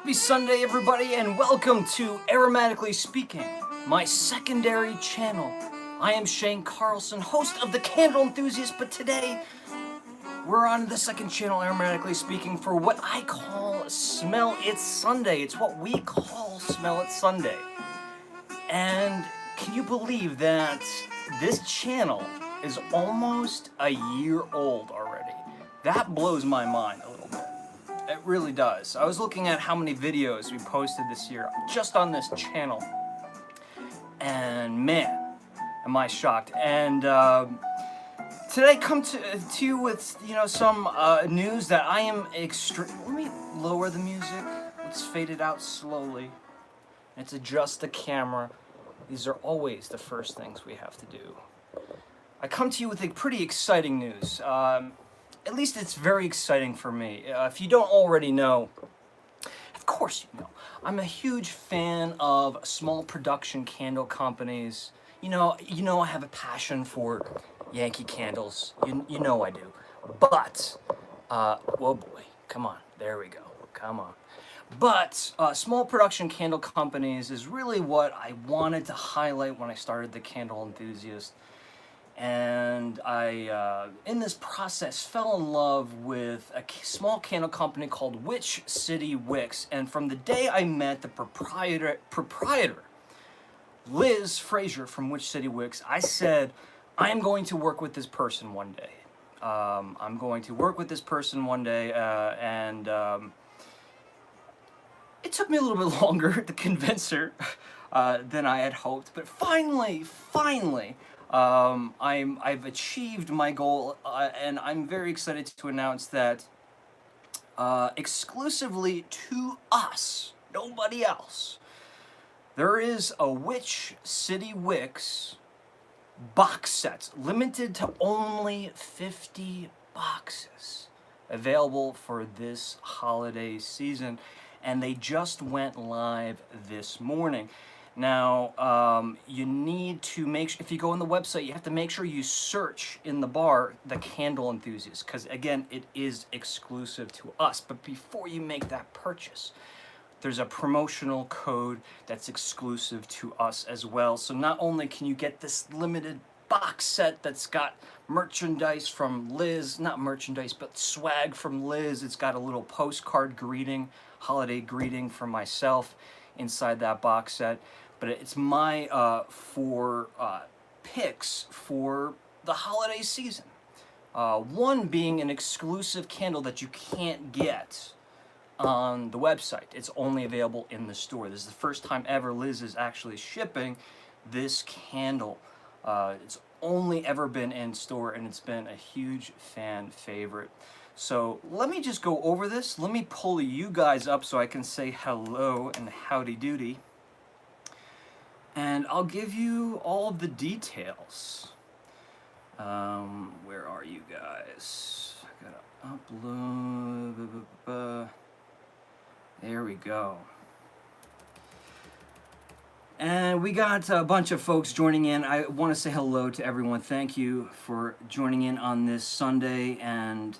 Happy Sunday, everybody, and welcome to Aromatically Speaking, my secondary channel. I am Shane Carlson, host of the Candle Enthusiast, but today we're on the second channel, Aromatically Speaking, for what I call Smell It Sunday. It's what we call Smell It Sunday. And can you believe that this channel is almost a year old already? That blows my mind a little bit. It really does. I was looking at how many videos we posted this year just on this channel, and man, am I shocked. And today I come to you with some news that I am Let me lower the music. Let's fade it out slowly. Let's adjust the camera. These are always the first things we have to do. I come to you with a pretty exciting news. At least it's very exciting for me. If you don't already know, of course you know, I'm a huge fan of small production candle companies. You know I have a passion for Yankee candles. You know I do. But, oh boy, come on, there we go, come on. But small production candle companies is really what I wanted to highlight when I started the Candle Enthusiast. And I, in this process, fell in love with a small candle company called Wicks. And from the day I met the proprietor, Liz Frazier from Wicks, I said, I am going to work with this person one day. I'm going to work with this person one day, and it took me a little bit longer to convince her than I had hoped, but finally, I've achieved my goal, and I'm very excited to announce that exclusively to us, nobody else, there is a Witch City Wicks box set, limited to only 50 boxes, available for this holiday season, and they just went live this morning. Now, you need to make sure, if you go on the website, you have to make sure you search in the bar, the Candle Enthusiast, because again, it is exclusive to us. But before you make that purchase, there's a promotional code that's exclusive to us as well. So not only can you get this limited box set that's got merchandise from Liz, not merchandise, but swag from Liz. It's got a little postcard greeting, holiday greeting from myself inside that box set, but it's my four picks for the holiday season. One being an exclusive candle that you can't get on the website. It's only available in the store. This is the first time ever Liz is actually shipping this candle. It's only ever been in store, and it's been a huge fan favorite. So let me just go over this. Let me pull you guys up so I can say hello and howdy doody. And I'll give you all the details. Where are you guys? I gotta upload. There we go. And we got a bunch of folks joining in. I want to say hello to everyone. Thank you for joining in on this Sunday. And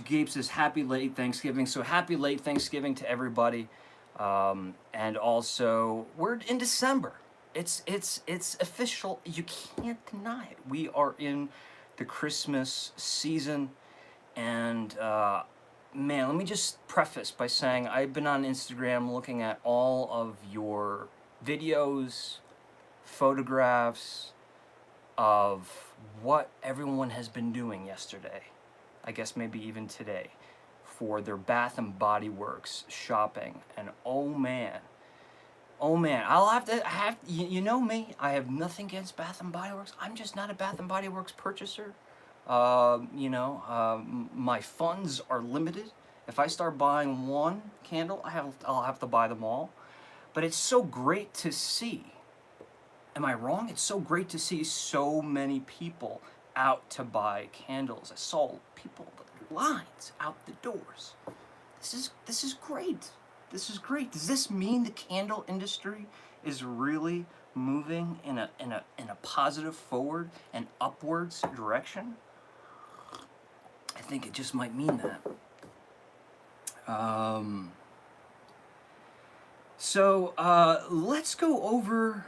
Gabe says, happy late Thanksgiving. So happy late Thanksgiving to everybody. And also, we're in December. It's official. You can't deny it. We are in the Christmas season. And man, let me just preface by saying I've been on Instagram looking at all of your videos, photographs of what everyone has been doing yesterday. I guess maybe even today, for their Bath and Body Works shopping. And oh man, I'll have to you know me, I have nothing against Bath and Body Works. I'm just not a Bath and Body Works purchaser. My funds are limited. If I start buying one candle, I'll have to buy them all. But it's so great to see. Am I wrong? It's so great to see so many people out to buy candles. I saw people with lines out the doors. This is great. This is great. Does this mean the candle industry is really moving in a positive forward and upwards direction? I think it just might mean that. Um, let's go over.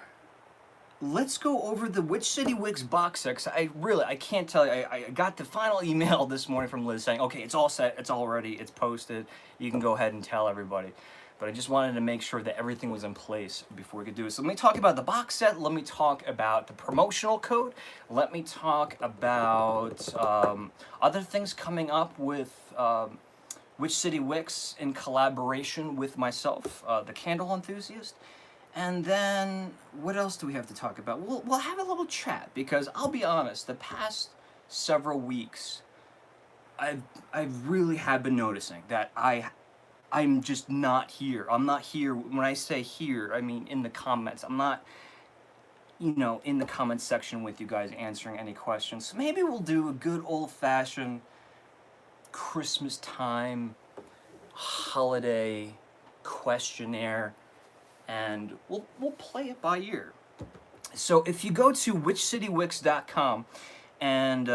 Let's go over the Which City Wicks box set. 'Cause I can't tell you. I got the final email this morning from Liz saying, okay, it's all set, it's all ready, it's posted. You can go ahead and tell everybody. But I just wanted to make sure that everything was in place before we could do it. So let me talk about the box set. Let me talk about the promotional code. Let me talk about other things coming up with Which City Wicks in collaboration with myself, the Candle Enthusiast. And then, what else do we have to talk about? We'll have a little chat, because I'll be honest, the past several weeks, I really have been noticing that I'm just not here. I'm not here. When I say here, I mean in the comments. I'm not, in the comments section with you guys answering any questions. So maybe we'll do a good old-fashioned Christmas time holiday questionnaire, and we'll play it by ear. So if you go to whichcitywicks.com, and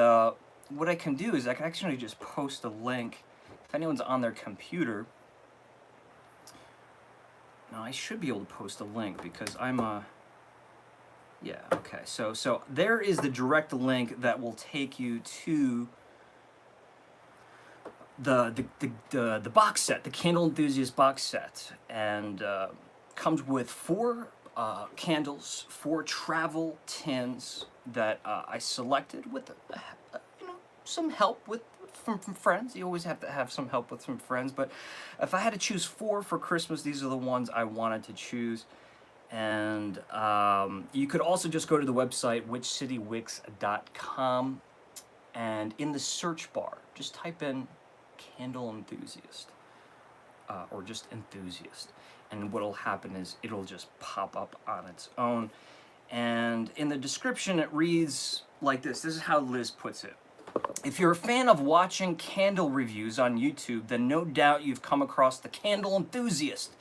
what I can do is I can actually just post a link. If anyone's on their computer, now I should be able to post a link because I'm yeah, okay. So there is the direct link that will take you to the box set, the Candle Enthusiast box set, and comes with 4 candles, 4 travel tins that I selected with some help from friends. You always have to have some help with some friends, but if I had to choose 4 for Christmas, these are the ones I wanted to choose. And you could also just go to the website whichcitywicks.com, and in the search bar, just type in Candle Enthusiast, or just Enthusiast. And what'll happen is it'll just pop up on its own. And in the description, it reads like this. This is how Liz puts it. If you're a fan of watching candle reviews on YouTube, then no doubt you've come across the Candle Enthusiast!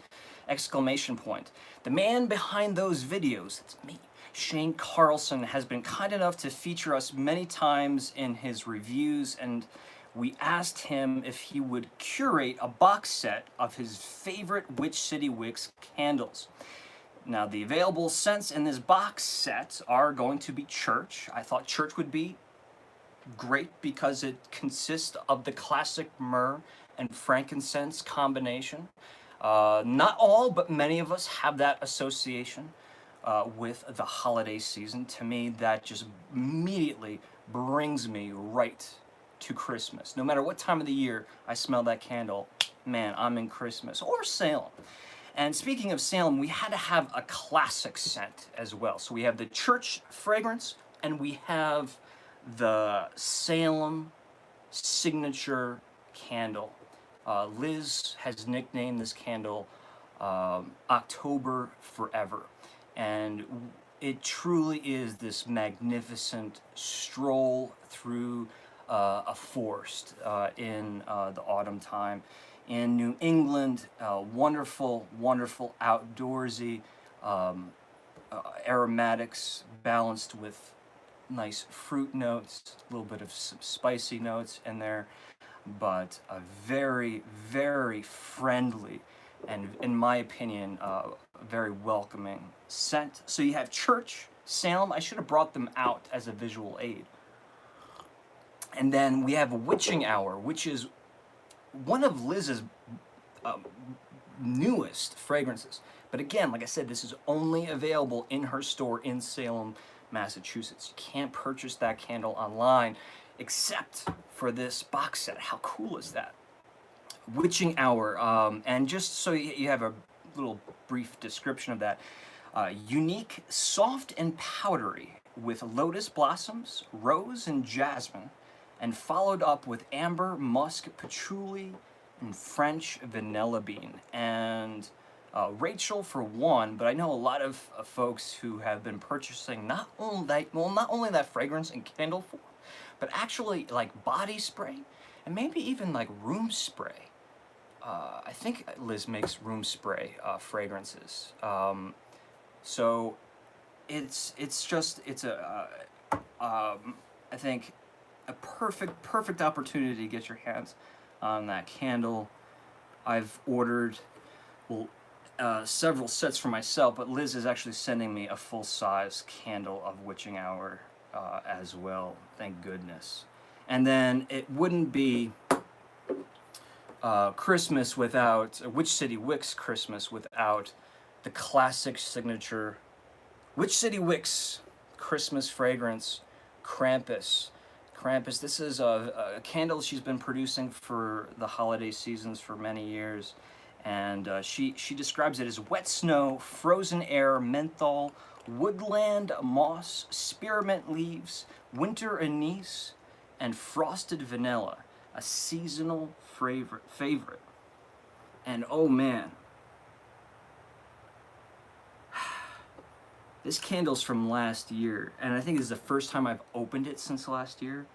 Exclamation point. The man behind those videos, that's me, Shane Carlson, has been kind enough to feature us many times in his reviews, and we asked him if he would curate a box set of his favorite Which City Wicks candles. Now, the available scents in this box set are going to be Church. I thought Church would be great because it consists of the classic myrrh and frankincense combination. Not all, but many of us have that association with the holiday season. To me, that just immediately brings me right to Christmas. No matter what time of the year I smell that candle, man, I'm in Christmas. Or Salem. And speaking of Salem, we had to have a classic scent as well. So we have the Church fragrance, and we have the Salem signature candle. Liz has nicknamed this candle October Forever. And it truly is this magnificent stroll through a forest in the autumn time in New England. Wonderful, wonderful outdoorsy aromatics balanced with nice fruit notes, a little bit of some spicy notes in there, but a very, very friendly and, in my opinion, very welcoming scent. So you have Church, Salem. I should have brought them out as a visual aid. And then we have Witching Hour, which is one of Liz's newest fragrances. But again, like I said, this is only available in her store in Salem, Massachusetts. You can't purchase that candle online except for this box set. How cool is that? Witching Hour, and just so you have a little brief description of that, unique, soft and powdery with lotus blossoms, rose and jasmine, and followed up with amber, musk, patchouli, and French vanilla bean. And Rachel for one, but I know a lot of folks who have been purchasing not only that fragrance in candle form, but actually like body spray and maybe even like room spray. I think Liz makes room spray fragrances. So it's I think a perfect opportunity to get your hands on that candle. I've ordered, well, several sets for myself, but Liz is actually sending me a full-size candle of witching hour as well. Thank goodness. And then it wouldn't be Christmas without Witch City Wicks Christmas without the classic signature Witch City Wicks Christmas fragrance, Krampus. Krampus. This is a candle she's been producing for the holiday seasons for many years, and she describes it as wet snow, frozen air, menthol, woodland moss, spearmint leaves, winter anise, and frosted vanilla. A seasonal favorite. And oh man, this candle's from last year, and I think this is the first time I've opened it since last year.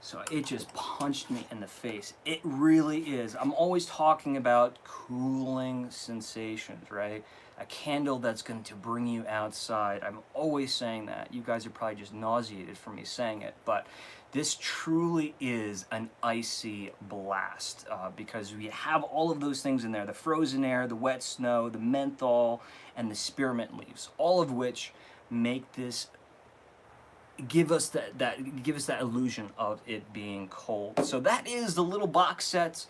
So it just punched me in the face. It really is. I'm always talking about cooling sensations, right? A candle that's going to bring you outside. I'm always saying that. You guys are probably just nauseated from me saying it, but this truly is an icy blast because we have all of those things in there. The frozen air, the wet snow, the menthol, and the spearmint leaves, all of which make this give us that illusion of it being cold. So that is the little box set.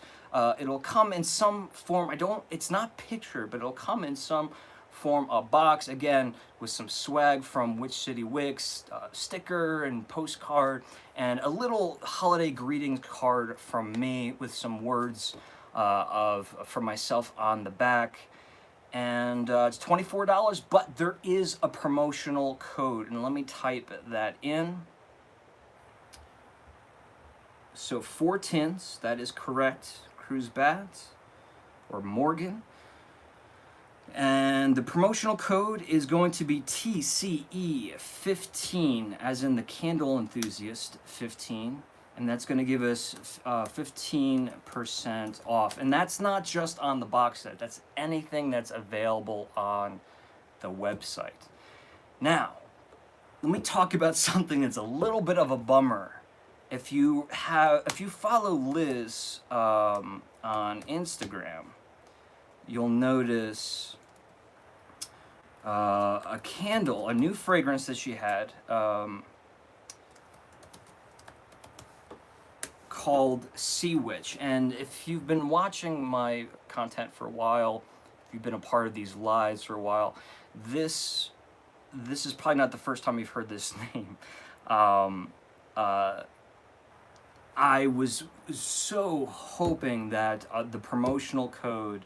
It'll come in some form. It's not pictured, but it'll come in some form of box, again with some swag from Witch City Wicks, sticker and postcard, and a little holiday greetings card from me with some words for myself on the back. And it's $24, but there is a promotional code, and let me type that in. So 4 tins, that is correct, Cruz Bat or Morgan. And the promotional code is going to be TCE15, as in the Candle Enthusiast 15. And that's going to give us 15% off. And that's not just on the box set. That's anything that's available on the website. Now, let me talk about something that's a little bit of a bummer. If you follow Liz on Instagram, you'll notice a candle, a new fragrance that she had, called Sea Witch. And if you've been watching my content for a while, if you've been a part of these lives for a while, this is probably not the first time you've heard this name. I was so hoping that the promotional code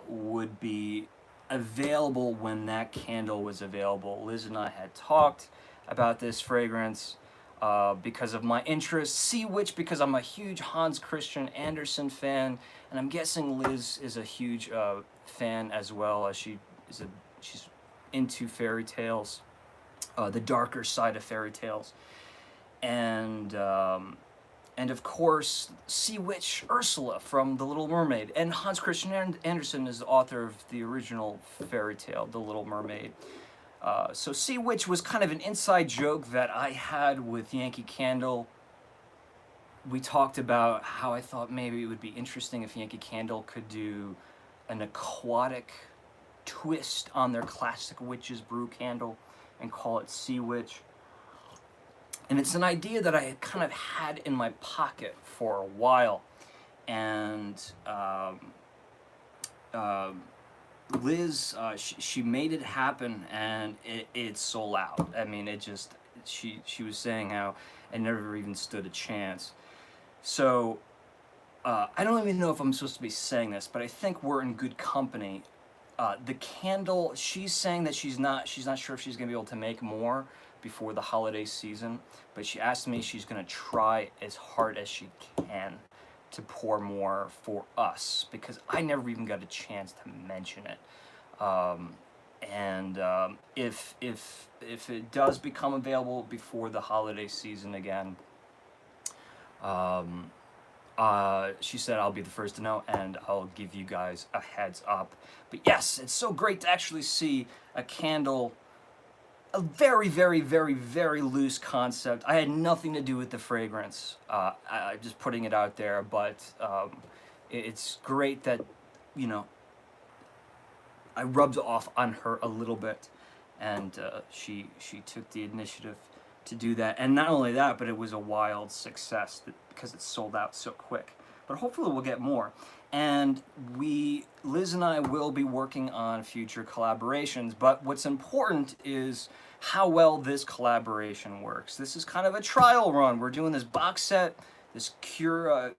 would be available when that candle was available. Liz and I had talked about this fragrance because of my interest. Sea Witch because I'm a huge Hans Christian Andersen fan, and I'm guessing Liz is a huge fan as well, as she's into fairy tales, the darker side of fairy tales, and of course Sea Witch Ursula from The Little Mermaid, and Hans Christian Andersen is the author of the original fairy tale, The Little Mermaid. So Sea Witch was kind of an inside joke that I had with Yankee Candle. We talked about how I thought maybe it would be interesting if Yankee Candle could do an aquatic twist on their classic Witch's Brew candle and call it Sea Witch. And it's an idea that I had kind of had in my pocket for a while. And Liz, she made it happen, and it sold out. I mean, it just, she was saying how it never even stood a chance. So I don't even know if I'm supposed to be saying this, but I think we're in good company. The candle, she's saying that she's not sure if she's gonna be able to make more before the holiday season, but she asked me she's gonna try as hard as she can to pour more for us, because I never even got a chance to mention it. If it does become available before the holiday season again, she said I'll be the first to know, and I'll give you guys a heads up. But yes, it's so great to actually see a candle, a very, very, very, very loose concept. I had nothing to do with the fragrance. I'm just putting it out there, but it's great that, you know, I rubbed off on her a little bit, and she took the initiative to do that. And not only that, but it was a wild success because it sold out so quick. But hopefully we'll get more. And Liz and I will be working on future collaborations. But what's important is how well this collaboration works. This is kind of a trial run. We're doing this box set, this I've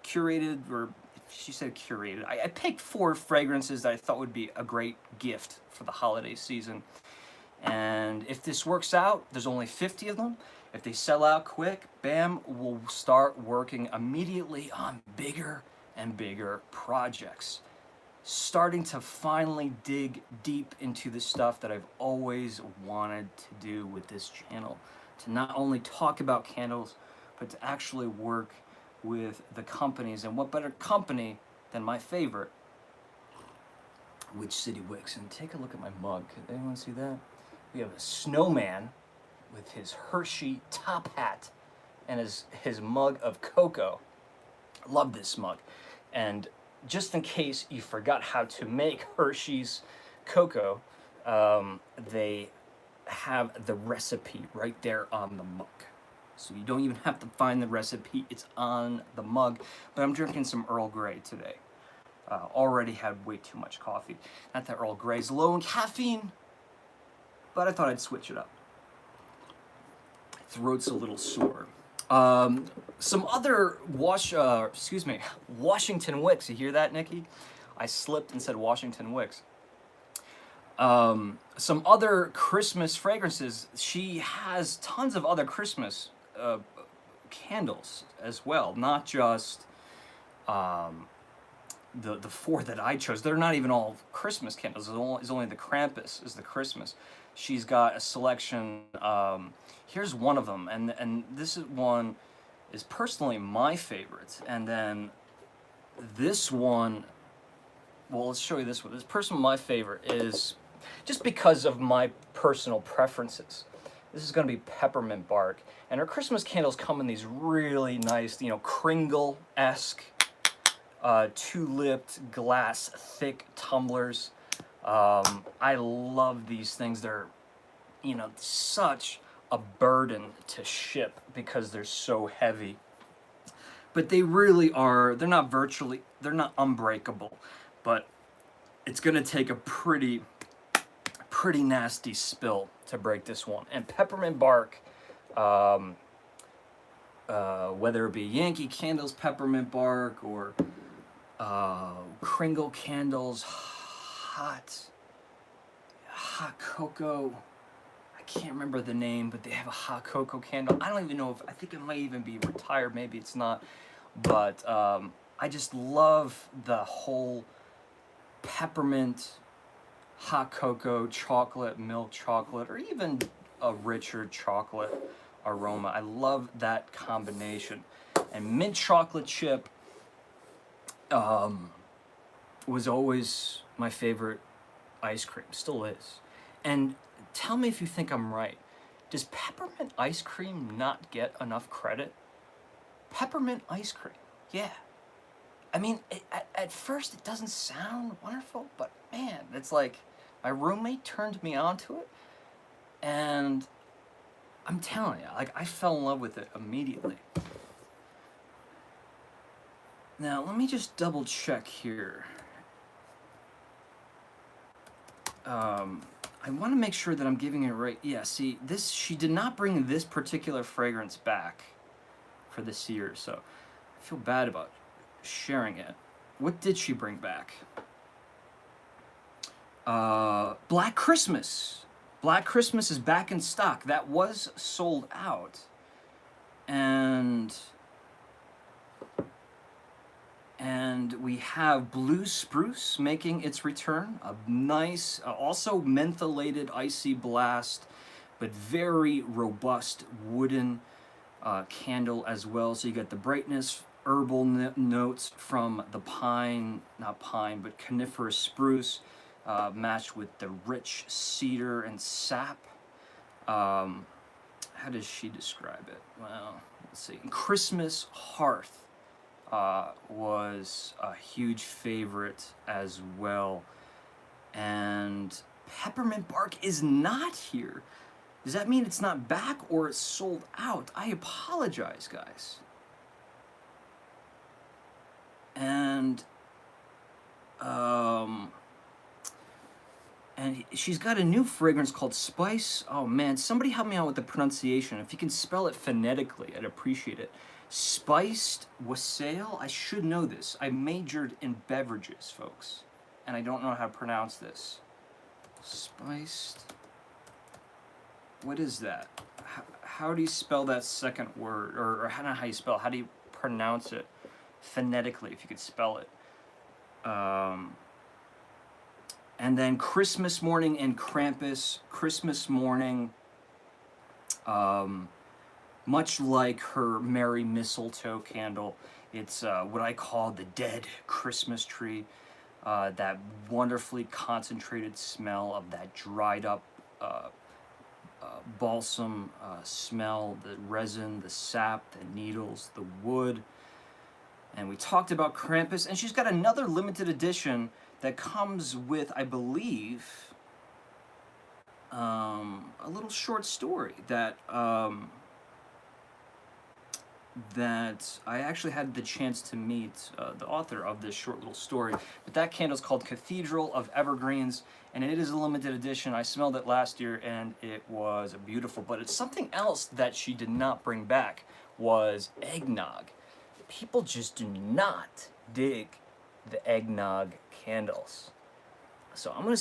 curated, or she said curated. I picked 4 fragrances that I thought would be a great gift for the holiday season. And if this works out, there's only 50 of them. If they sell out quick, bam, we'll start working immediately on bigger and bigger projects. Starting to finally dig deep into the stuff that I've always wanted to do with this channel. To not only talk about candles, but to actually work with the companies. And what better company than my favorite, Witch City Wicks. And take a look at my mug. Can anyone see that? We have a snowman with his Hershey top hat and his mug of cocoa. Love this mug. And just in case you forgot how to make Hershey's cocoa, they have the recipe right there on the mug. So you don't even have to find the recipe, it's on the mug. But I'm drinking some Earl Grey today. Already had way too much coffee. Not that Earl Grey's low in caffeine, but I thought I'd switch it up. Throat's a little sore. Some other Washington Wicks. You hear that, Nikki? I slipped and said Washington Wicks. Some other Christmas fragrances. She has tons of other Christmas candles as well, not just the 4 that I chose. They're not even all Christmas candles. It's only the Krampus is the Christmas. She's got a selection. Here's one of them, and this one is personally my favorite. And then this one, well, let's show you this one. This personally my favorite is just because of my personal preferences. This is going to be peppermint bark, and her Christmas candles come in these really nice, Kringle-esque, 2-lipped glass thick tumblers. I love these things. They're, such a burden to ship because they're so heavy. But they really are, they're not unbreakable, but it's going to take a pretty nasty spill to break this one. And peppermint bark, whether it be Yankee candles peppermint bark or Kringle candles, hot cocoa. I can't remember the name, but they have a hot cocoa candle. I don't even know I think it might even be retired, maybe it's not. But I just love the whole peppermint, hot cocoa, chocolate, milk chocolate, or even a richer chocolate aroma. I love that combination. And mint chocolate chip was always my favorite ice cream, still is. And tell me if you think I'm right. Does peppermint ice cream not get enough credit? Peppermint ice cream, yeah. I mean, at first it doesn't sound wonderful, but man, it's like my roommate turned me on to it, and I'm telling you, like, I fell in love with it immediately. Now, let me just double check here. I want to make sure that I'm giving it right. Yeah, see, she did not bring this particular fragrance back for this year, so I feel bad about sharing it. What did she bring back? Black Christmas. Black Christmas is back in stock. That was sold out. And we have Blue Spruce making its return. A nice, also mentholated icy blast, but very robust wooden candle as well. So you got the brightness, herbal notes from the not pine, but coniferous spruce, matched with the rich cedar and sap. How does she describe it? Well, let's see. Christmas hearth. was a huge favorite as well. And peppermint bark is not here. Does that mean it's not back or it's sold out? I apologize, guys. And she's got a new fragrance called Spice. Oh man, somebody help me out with the pronunciation. If you can spell it phonetically, I'd appreciate it. Spiced wassail? I should know this. I majored in beverages, folks, and I don't know how to pronounce this. Spiced. What is that? How do you spell that second word? Or not how you spell it, how do you pronounce it phonetically, if you could spell it? And then Christmas Morning and Krampus. Christmas Morning, much like her Merry Mistletoe candle, it's what I call the dead Christmas tree. That wonderfully concentrated smell of that dried up balsam smell, the resin, the sap, the needles, the wood. And we talked about Krampus, and she's got another limited edition that comes with, I believe, a little short story that that I actually had the chance to meet the author of this short little story. But that candle is called Cathedral of Evergreens, and it is a limited edition. I smelled it last year, and it was beautiful. But it's something else that she did not bring back was eggnog. People just do not dig the eggnog candles. So I'm gonna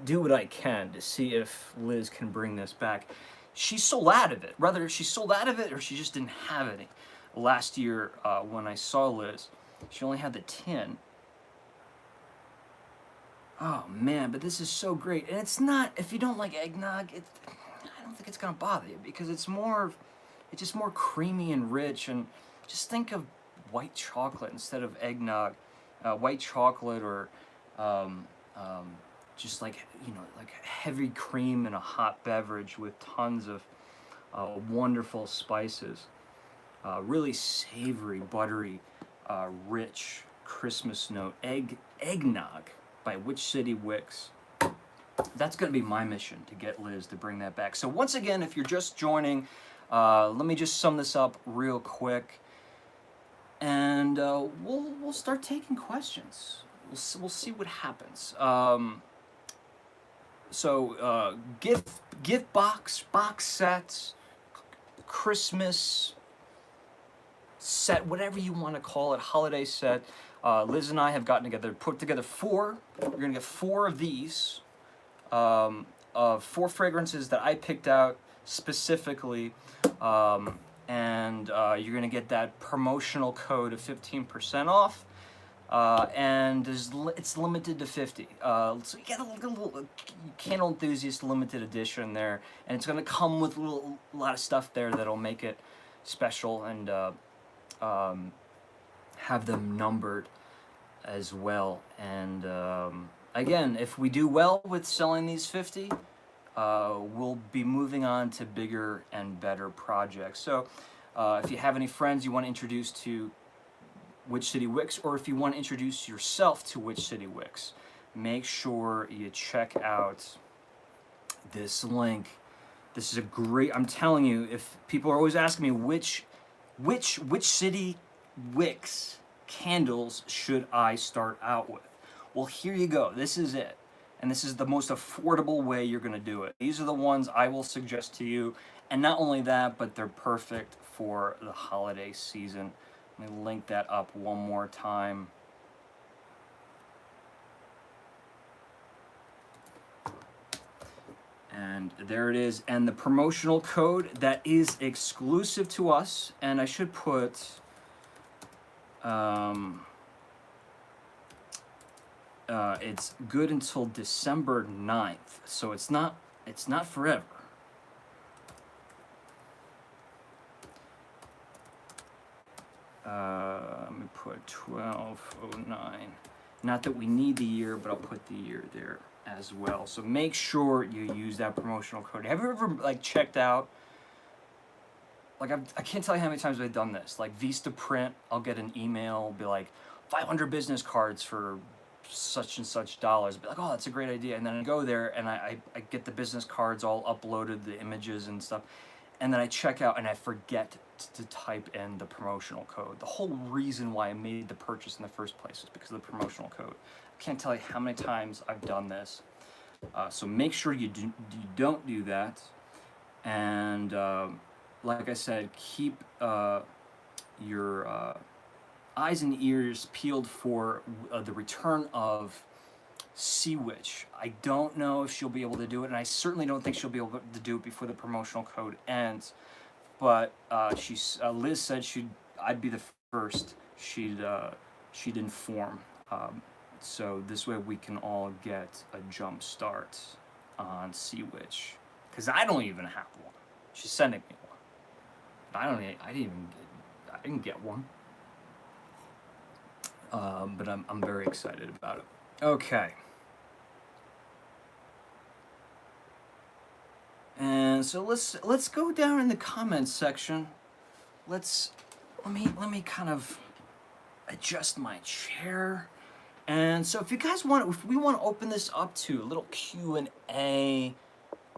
do what I can to see if Liz can bring this back. She sold out of it. Rather, she sold out of it or she just didn't have any. Last year, when I saw Liz, she only had the tin. Oh man, but this is so great. And it's not, if you don't like eggnog, I don't think it's gonna bother you because it's just more creamy and rich. And just think of white chocolate instead of eggnog. White chocolate or just like, like heavy cream in a hot beverage with tons of wonderful spices. Really savory, buttery, rich Christmas note. Eggnog by Witch City Wicks. That's going to be my mission, to get Liz to bring that back. So once again, if you're just joining, let me just sum this up real quick. And we'll start taking questions. We'll see what happens. So gift box sets, Christmas set, whatever you want to call it, holiday set. Liz and I have gotten together, put together 4. We're gonna get 4 of these, of 4 fragrances that I picked out specifically. And you're gonna get that promotional code of 15% off, and it's limited to 50. So you get a little Candle Enthusiast limited edition there, and it's gonna come with a lot of stuff there that'll make it special and have them numbered as well. And again, if we do well with selling these 50. We'll be moving on to bigger and better projects. So if you have any friends you want to introduce to Witch City Wicks, or if you want to introduce yourself to Witch City Wicks, make sure you check out this link. This is a great, I'm telling you, if people are always asking me which City Wicks candles should I start out with? Well, here you go. This is it. And this is the most affordable way you're going to do it. These are the ones I will suggest to you. And not only that, but they're perfect for the holiday season. Let me link that up one more time. And there it is. And the promotional code that is exclusive to us. And I should put... it's good until December 9th, so it's not forever. Let me put 1209. Not that we need the year, but I'll put the year there as well. So make sure you use that promotional code. Have you ever checked out like I can't tell you how many times I've done this. Like Vista Print, I'll get an email, be like 500 business cards for such and such dollars. Be like, oh, that's a great idea. And then I go there and I get the business cards all uploaded, the images and stuff. And then I check out and I forget to type in the promotional code. The whole reason why I made the purchase in the first place is because of the promotional code. I can't tell you how many times I've done this. So make sure you don't do that. And like I said, keep your eyes and ears peeled for the return of Sea Witch. I don't know if she'll be able to do it, and I certainly don't think she'll be able to do it before the promotional code ends. But Liz said I'd be the first she'd inform. So this way we can all get a jump start on Sea Witch, because I don't even have one. She's sending me one. I didn't get one. But I'm very excited about it. Okay. And so let's go down in the comments section. Let me kind of adjust my chair. And so if we want to open this up to a little Q&A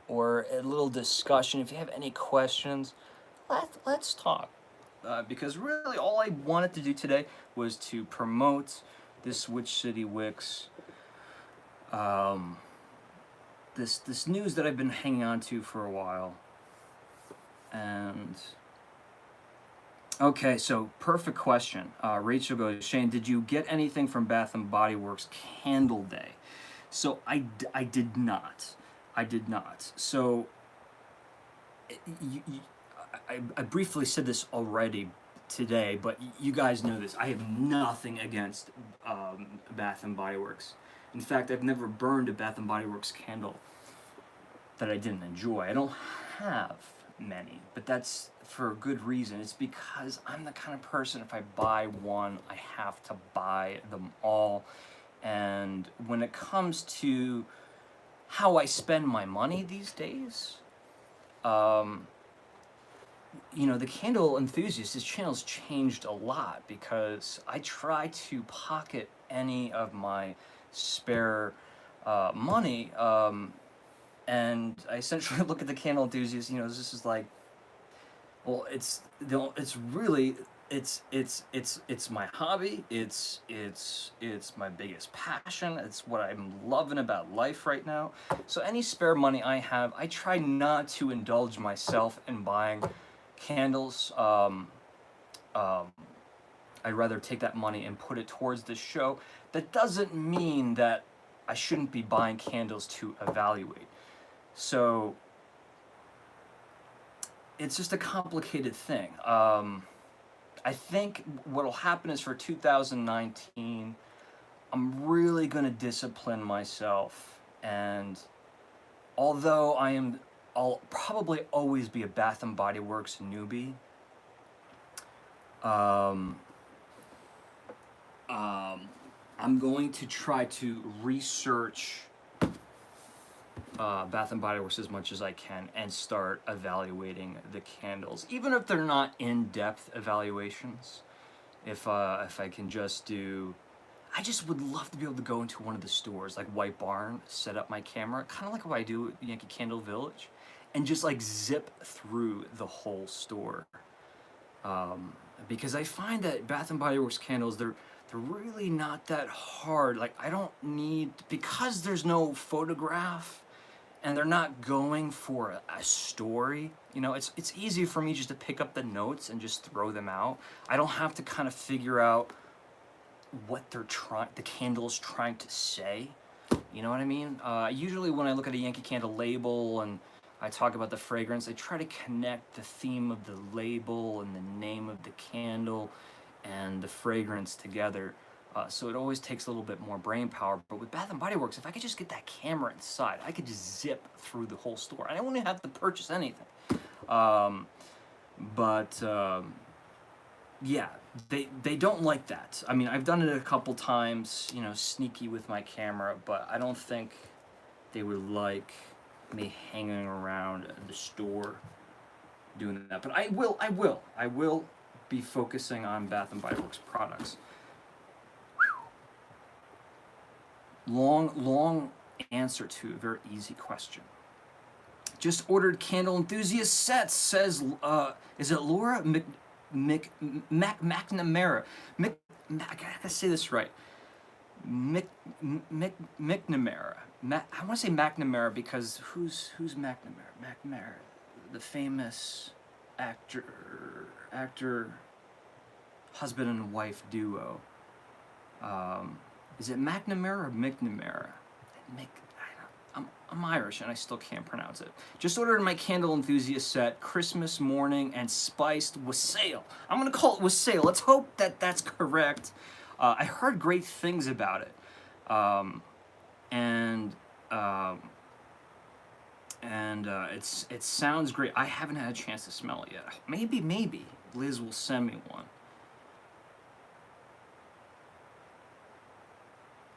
or a little discussion, if you have any questions, let's talk. Because really all I wanted to do today was to promote this Witch City Wicks, this news that I've been hanging on to for a while. And okay, so perfect question. Rachel goes, Shane, did you get anything from Bath and Body Works Candle Day? So I did not. I did not. So I briefly said this already today, but you guys know this. I have nothing against Bath and Body Works. In fact, I've never burned a Bath and Body Works candle that I didn't enjoy. I don't have many, but that's for a good reason. It's because I'm the kind of person, if I buy one, I have to buy them all. And when it comes to how I spend my money these days, you know, the Candle Enthusiast, his channel's changed a lot because I try to pocket any of my spare money, and I essentially look at the Candle Enthusiast. You know, this is like, well, it's my hobby. It's my biggest passion. It's what I'm loving about life right now. So any spare money I have, I try not to indulge myself in buying candles. I'd rather take that money and put it towards the show. That doesn't mean that I shouldn't be buying candles to evaluate. So it's just a complicated thing. I think what'll happen is for 2019, I'm really going to discipline myself. And although I'll probably always be a Bath and Body Works newbie, I'm going to try to research Bath and Body Works as much as I can and start evaluating the candles, even if they're not in-depth evaluations. If I can just do, I just would love to be able to go into one of the stores like White Barn, set up my camera, kind of like what I do at Yankee Candle Village, and just like zip through the whole store. Because I find that Bath and Body Works candles, they're really not that hard. Like, I don't need, because there's no photograph and they're not going for a story, you know, it's easy for me just to pick up the notes and just throw them out. I don't have to kind of figure out what the candle's trying to say. You know what I mean? Usually when I look at a Yankee Candle label and I talk about the fragrance, I try to connect the theme of the label and the name of the candle and the fragrance together. So it always takes a little bit more brain power. But with Bath & Body Works, if I could just get that camera inside, I could just zip through the whole store. I don't even have to purchase anything. Yeah, they don't like that. I mean, I've done it a couple times, you know, sneaky with my camera, but I don't think they would like me hanging around the store doing that. But I will be focusing on Bath and Body Works products. Long answer to a very easy question. Just ordered Candle Enthusiast sets, says, is it Laura McNamara? I gotta say this right. McNamara. I want to say McNamara because who's McNamara? McNamara, the famous actor, husband and wife duo. Is it McNamara or McNamara? I'm Irish and I still can't pronounce it. Just ordered my Candle Enthusiast set, Christmas morning and spiced wassail. I'm gonna call it wassail. Let's hope that that's correct. I heard great things about it, it sounds great. I haven't had a chance to smell it yet. Maybe Liz will send me one.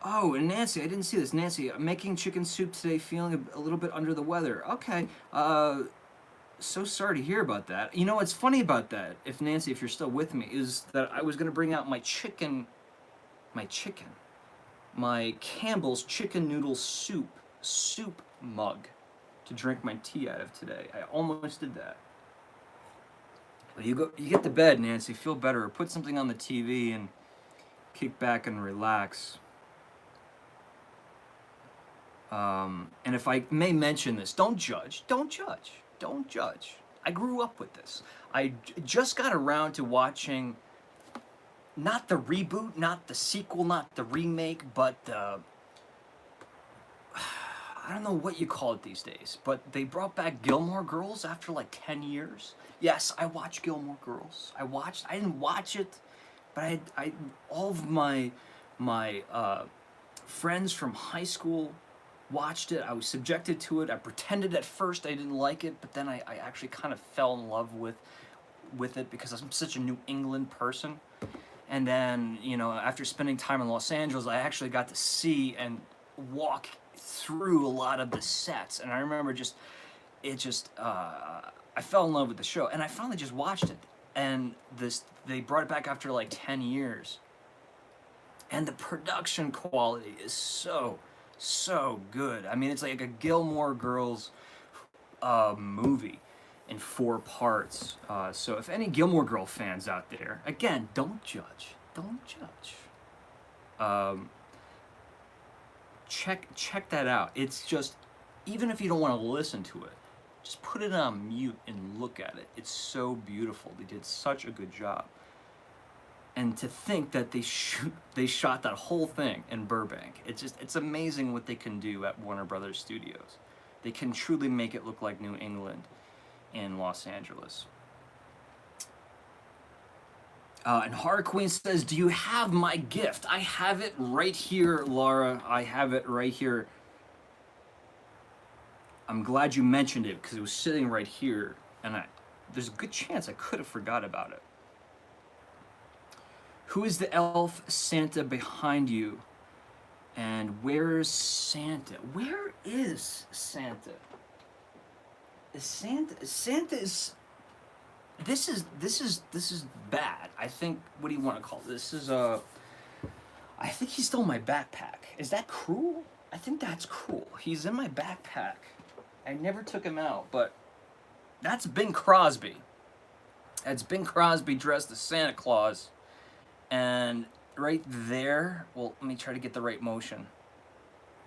Oh, and Nancy, I didn't see this. Nancy, I'm making chicken soup today, feeling a little bit under the weather. Okay, so sorry to hear about that. You know what's funny about that, if Nancy, if you're still with me, is that I was gonna bring out my Campbell's chicken noodle soup mug to drink my tea out of today. I almost did that. But you get to bed, Nancy, feel better, or put something on the TV and kick back and relax. And if I may mention this, don't judge. I grew up with this. I just got around to watching not the reboot, not the sequel, not the remake, but I don't know what you call it these days, but they brought back Gilmore Girls after like 10 years. Yes, I watched Gilmore Girls. I didn't watch it, but I all of my friends from high school watched it. I was subjected to it. I pretended at first I didn't like it, but then I actually kind of fell in love with it because I'm such a New England person. And then, you know, after spending time in Los Angeles, I actually got to see and walk through a lot of the sets. And I remember I fell in love with the show. And I finally just watched it. And they brought it back after like 10 years. And the production quality is so good. I mean, it's like a Gilmore Girls movie in 4 parts. So if any Gilmore Girl fans out there, again, don't judge. Check that out. It's just, even if you don't want to listen to it, just put it on mute and look at it. It's so beautiful. They did such a good job. And to think that they shot that whole thing in Burbank. It's amazing what they can do at Warner Brothers Studios. They can truly make it look like New England in Los Angeles. And Horror Queen says, do you have my gift? I have it right here, Laura. I have it right here. I'm glad you mentioned it because it was sitting right here. And there's a good chance I could have forgot about it. Who is the elf Santa behind you? And where's Santa? Where is Santa? Santa is this is bad. I think, what do you want to call it? This is I think he stole my backpack. Is that cruel? I think that's cruel. He's in my backpack. I never took him out, but that's Bing Crosby. That's Bing Crosby dressed as Santa Claus. And right there, well, let me try to get the right motion.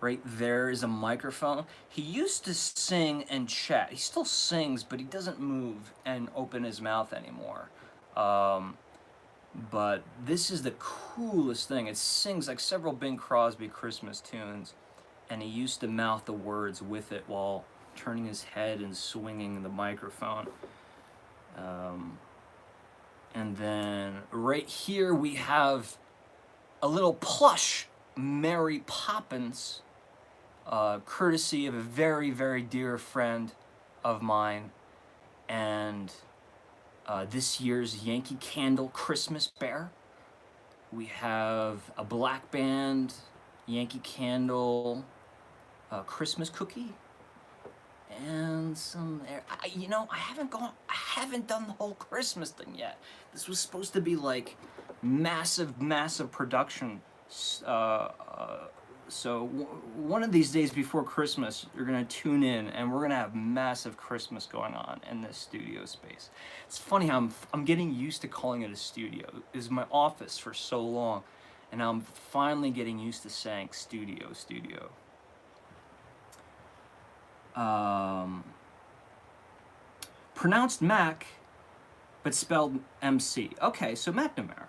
Right there is a microphone. He used to sing and chat. He still sings, but he doesn't move and open his mouth anymore. But this is the coolest thing. It sings like several Bing Crosby Christmas tunes, and he used to mouth the words with it while turning his head and swinging the microphone. And then right here we have a little plush Mary Poppins, courtesy of a very, very dear friend of mine, and this year's Yankee Candle Christmas Bear. We have a Black Band Yankee Candle Christmas cookie, and some I haven't done the whole Christmas thing yet. This was supposed to be like massive production. So one of these days before Christmas, you're gonna tune in, and we're gonna have massive Christmas going on in this studio space. It's funny how I'm getting used to calling it a studio. It was my office for so long, and now I'm finally getting used to saying studio. Pronounced Mac, but spelled MC. Okay, so McNamara.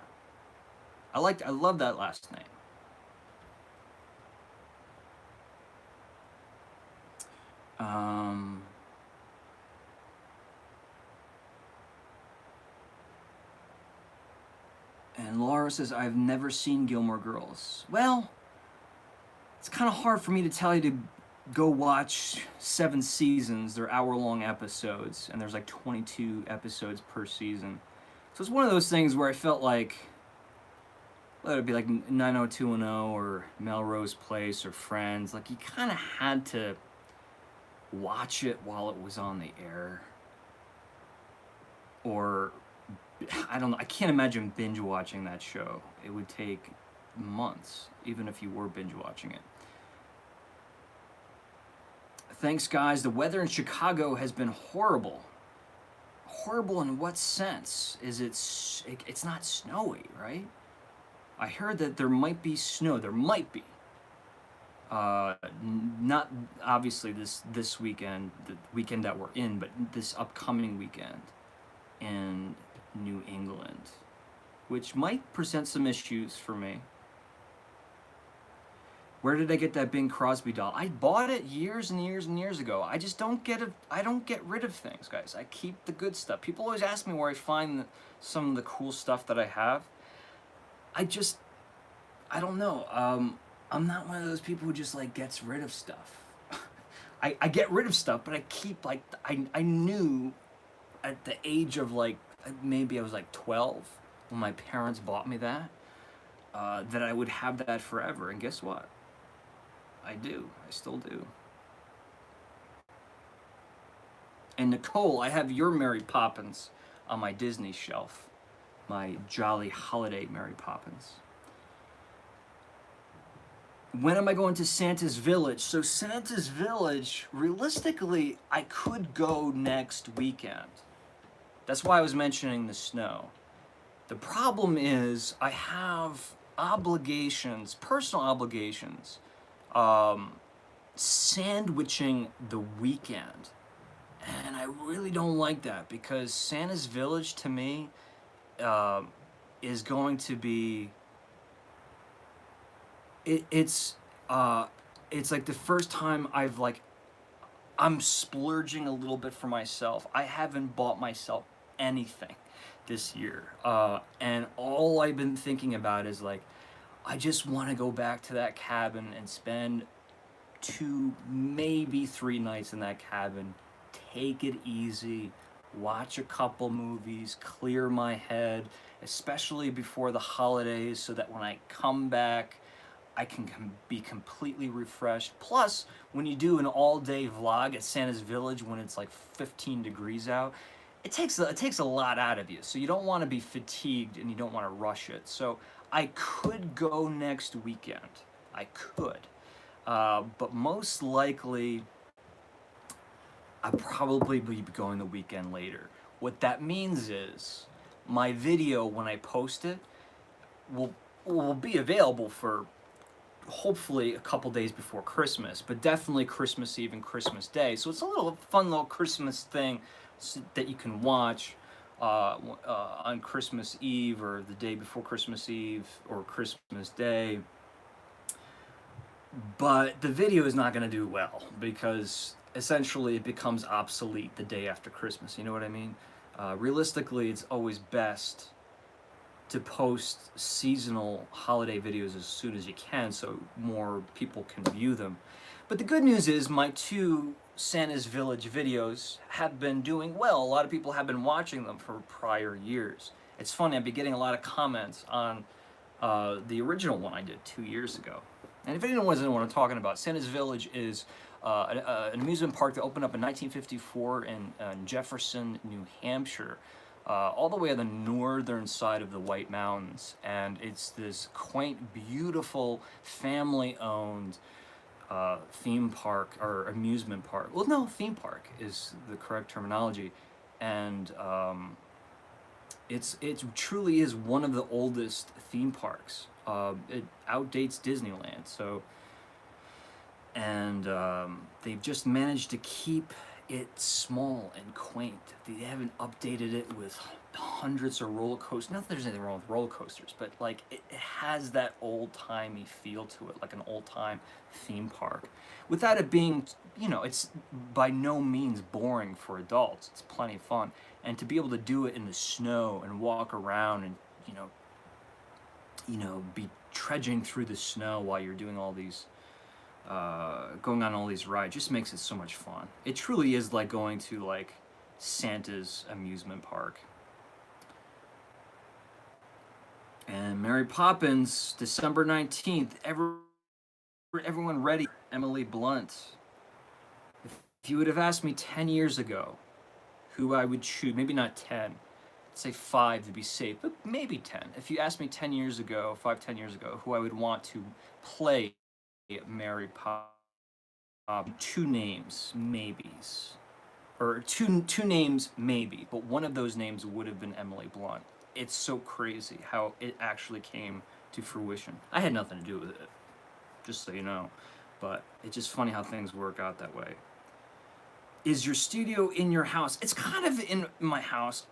I love that last name. And Laura says, I've never seen Gilmore Girls. Well, it's kind of hard for me to tell you to go watch 7 seasons. They're hour-long episodes, and there's like 22 episodes per season. So it's one of those things where I felt like, whether it be like 90210 or Melrose Place or Friends, like you kind of had to watch it while it was on the air. Or, I don't know, I can't imagine binge watching that show. It would take months, even if you were binge watching it. Thanks, guys. The weather in Chicago has been horrible. Horrible in what sense? It's not snowy, right? I heard that there might be snow. There might be. Not obviously this weekend, the weekend that we're in, but this upcoming weekend in New England, which might present some issues for me. Where did I get that Bing Crosby doll? I bought it years and years ago. I just don't get it. I don't get rid of things, guys. I keep the good stuff. People always ask me where I find some of the cool stuff that I have. I don't know. I'm not one of those people who just like gets rid of stuff. I get rid of stuff, but I keep like, I knew at the age of like, maybe I was like 12 when my parents bought me that I would have that forever. And guess what? I do. I still do. And Nicole, I have your Mary Poppins on my Disney shelf. My Jolly Holiday Mary Poppins. When am I going to Santa's Village? So Santa's Village, realistically, I could go next weekend. That's why I was mentioning the snow. The problem is I have obligations, personal obligations, sandwiching the weekend. And I really don't like that because Santa's Village to me is going to be, it's like the first time I'm splurging a little bit for myself. I haven't bought myself anything this year. And all I've been thinking about is like, I just want to go back to that cabin and spend 2, maybe 3 nights in that cabin, take it easy, watch a couple movies, clear my head, especially before the holidays, so that when I come back, I can be completely refreshed. Plus, when you do an all-day vlog at Santa's Village when it's like 15 degrees out, it takes a lot out of you. So you don't want to be fatigued and you don't want to rush it. So I could go next weekend. I could. But most likely, I'll probably be going the weekend later. What that means is my video, when I post it, will be available for hopefully a couple days before Christmas, but definitely Christmas Eve and Christmas Day. So it's a fun little Christmas thing that you can watch on Christmas Eve or the day before Christmas Eve or Christmas Day. But the video is not going to do well because essentially it becomes obsolete the day after Christmas. You know what I mean? Realistically, it's always best to post seasonal holiday videos as soon as you can so more people can view them. But the good news is my 2 Santa's Village videos have been doing well. A lot of people have been watching them for prior years. It's funny, I've been getting a lot of comments on the original one I did 2 years ago. And if anyone doesn't know what I'm talking about, Santa's Village is an amusement park that opened up in 1954 in Jefferson, New Hampshire, all the way on the northern side of the White Mountains. And it's this quaint, beautiful, family-owned theme park or amusement park. Well, no, theme park is the correct terminology. And it truly is one of the oldest theme parks. It outdates Disneyland, so, and they've just managed to keep it small and quaint. They haven't updated it with hundreds of roller coasters. Not that there's anything wrong with roller coasters, but like it has that old-timey feel to it, like an old-time theme park, without it being, you know, it's by no means boring for adults. It's plenty of fun, and to be able to do it in the snow and walk around and be trudging through the snow while you're doing all these going on all these rides just makes it so much fun. It truly is like going to like Santa's amusement park. And Mary Poppins, December 19th, everyone ready? Emily Blunt. If you would have asked me 10 years ago who I would choose, maybe not 10, say 5 to be safe, but maybe 10. If you asked me 10 years ago, 10 years ago, who I would want to play Mary Poppins, two names, maybes. Or two names, maybe, but one of those names would have been Emily Blunt. It's so crazy how it actually came to fruition. I had nothing to do with it, just so you know, but it's just funny how things work out that way. Is your studio in your house? It's kind of in my house.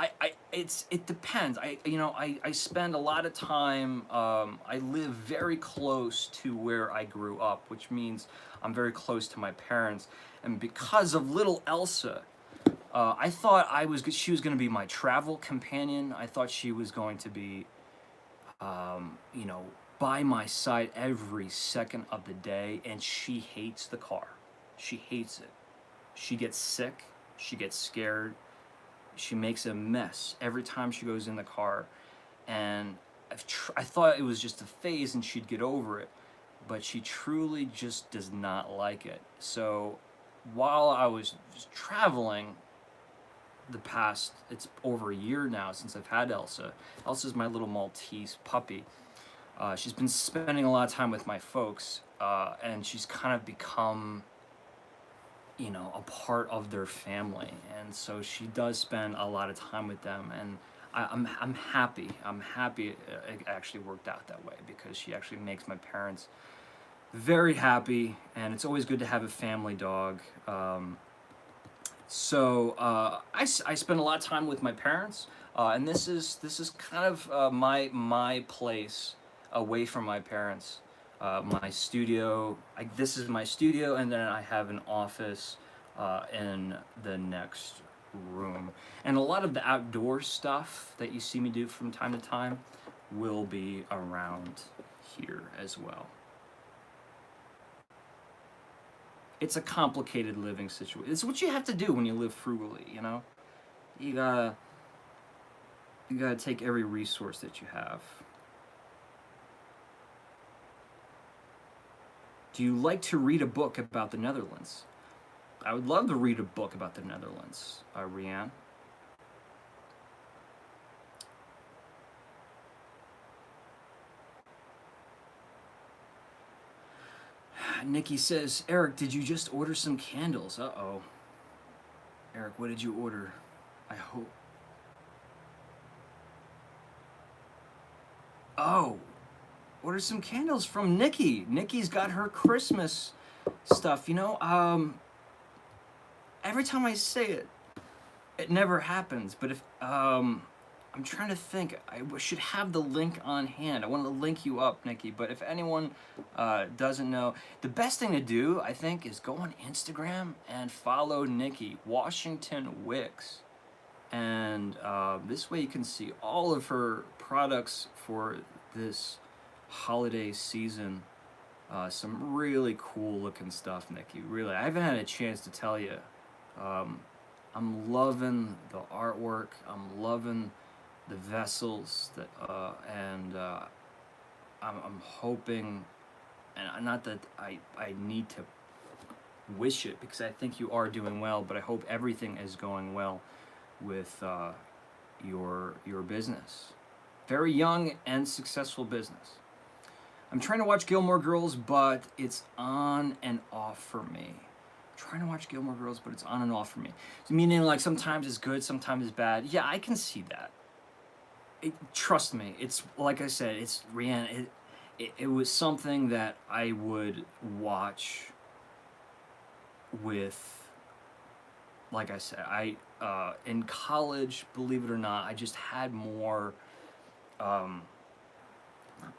It depends. I spend a lot of time. I live very close to where I grew up, which means I'm very close to my parents. And because of little Elsa, I thought she was going to be my travel companion. I thought she was going to be, by my side every second of the day. And she hates the car. She hates it. She gets sick, she gets scared, she makes a mess every time she goes in the car, and I thought it was just a phase and she'd get over it, but she truly just does not like it. So while I was traveling it's over a year now since I've had Elsa. Elsa's my little Maltese puppy. She's been spending a lot of time with my folks, and she's kind of become a part of their family, and so she does spend a lot of time with them, and I'm happy. I'm happy it actually worked out that way, because she actually makes my parents very happy, and it's always good to have a family dog. So I spend a lot of time with my parents, and this is kind of my place away from my parents. My studio, this is my studio, and then I have an office in the next room. And a lot of the outdoor stuff that you see me do from time to time will be around here as well. It's a complicated living situation. It's what you have to do when you live frugally, You gotta take every resource that you have. Do you like to read a book about the Netherlands? I would love to read a book about the Netherlands, Rianne. Nikki says, Eric, did you just order some candles? Uh-oh. Eric, what did you order? I hope. Oh. Order some candles from Nikki. Nikki's got her Christmas stuff, every time I say it, it never happens. But if, I'm trying to think, I should have the link on hand. I want to link you up, Nikki, but if anyone doesn't know, the best thing to do, I think, is go on Instagram and follow Nikki, Washington Wicks. And this way you can see all of her products for this holiday season. Some really cool looking stuff, Nikki. Really, I haven't had a chance to tell you. I'm loving the artwork. I'm loving the vessels that, and I'm hoping and not that I need to wish it, because I think you are doing well, but I hope everything is going well with your business. Very young and successful business. I'm trying to watch Gilmore Girls, but it's on and off for me. I'm trying to watch Gilmore Girls, but it's on and off for me. Meaning, like, sometimes it's good, sometimes it's bad. Yeah, I can see that. Trust me, it's like I said, it's Rihanna. It was something that I would watch with, like I said, in college, believe it or not, I just had more, not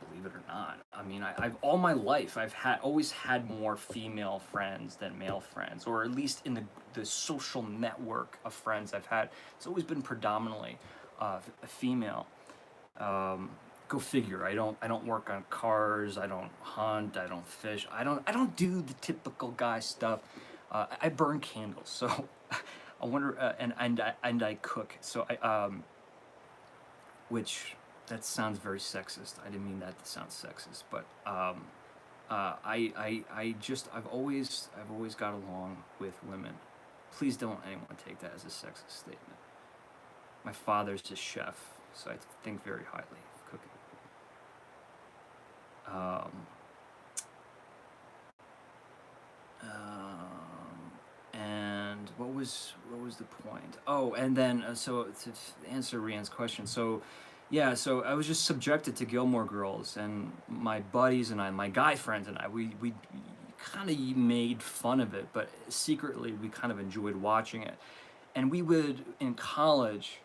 believe it or not, I mean, I've all my life, always had more female friends than male friends, or at least in the social network of friends I've had, it's always been predominantly female. Go figure. I don't work on cars. I don't hunt. I don't fish. I don't do the typical guy stuff. I burn candles. So I wonder. And I cook. So which that sounds very sexist. I didn't mean that to sound sexist. But I've always got along with women. Please don't anyone take that as a sexist statement. My father's a chef, so I think very highly of cooking. And what was the point? Oh, and then so to answer Rianne's question, so yeah, so I was just subjected to Gilmore Girls, and my buddies and I, my guy friends and I, we kind of made fun of it, but secretly we kind of enjoyed watching it. And we would, in college,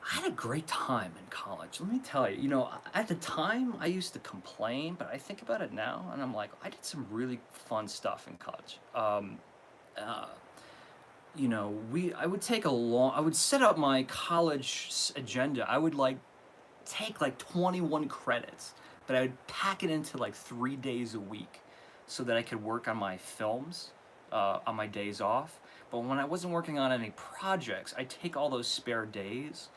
I had a great time in college. Let me tell you, at the time I used to complain, but I think about it now and I'm like, I did some really fun stuff in college. I would set up my college agenda. I would take 21 credits, but I would pack it into 3 days a week so that I could work on my films on my days off. But when I wasn't working on any projects, I'd take all those spare days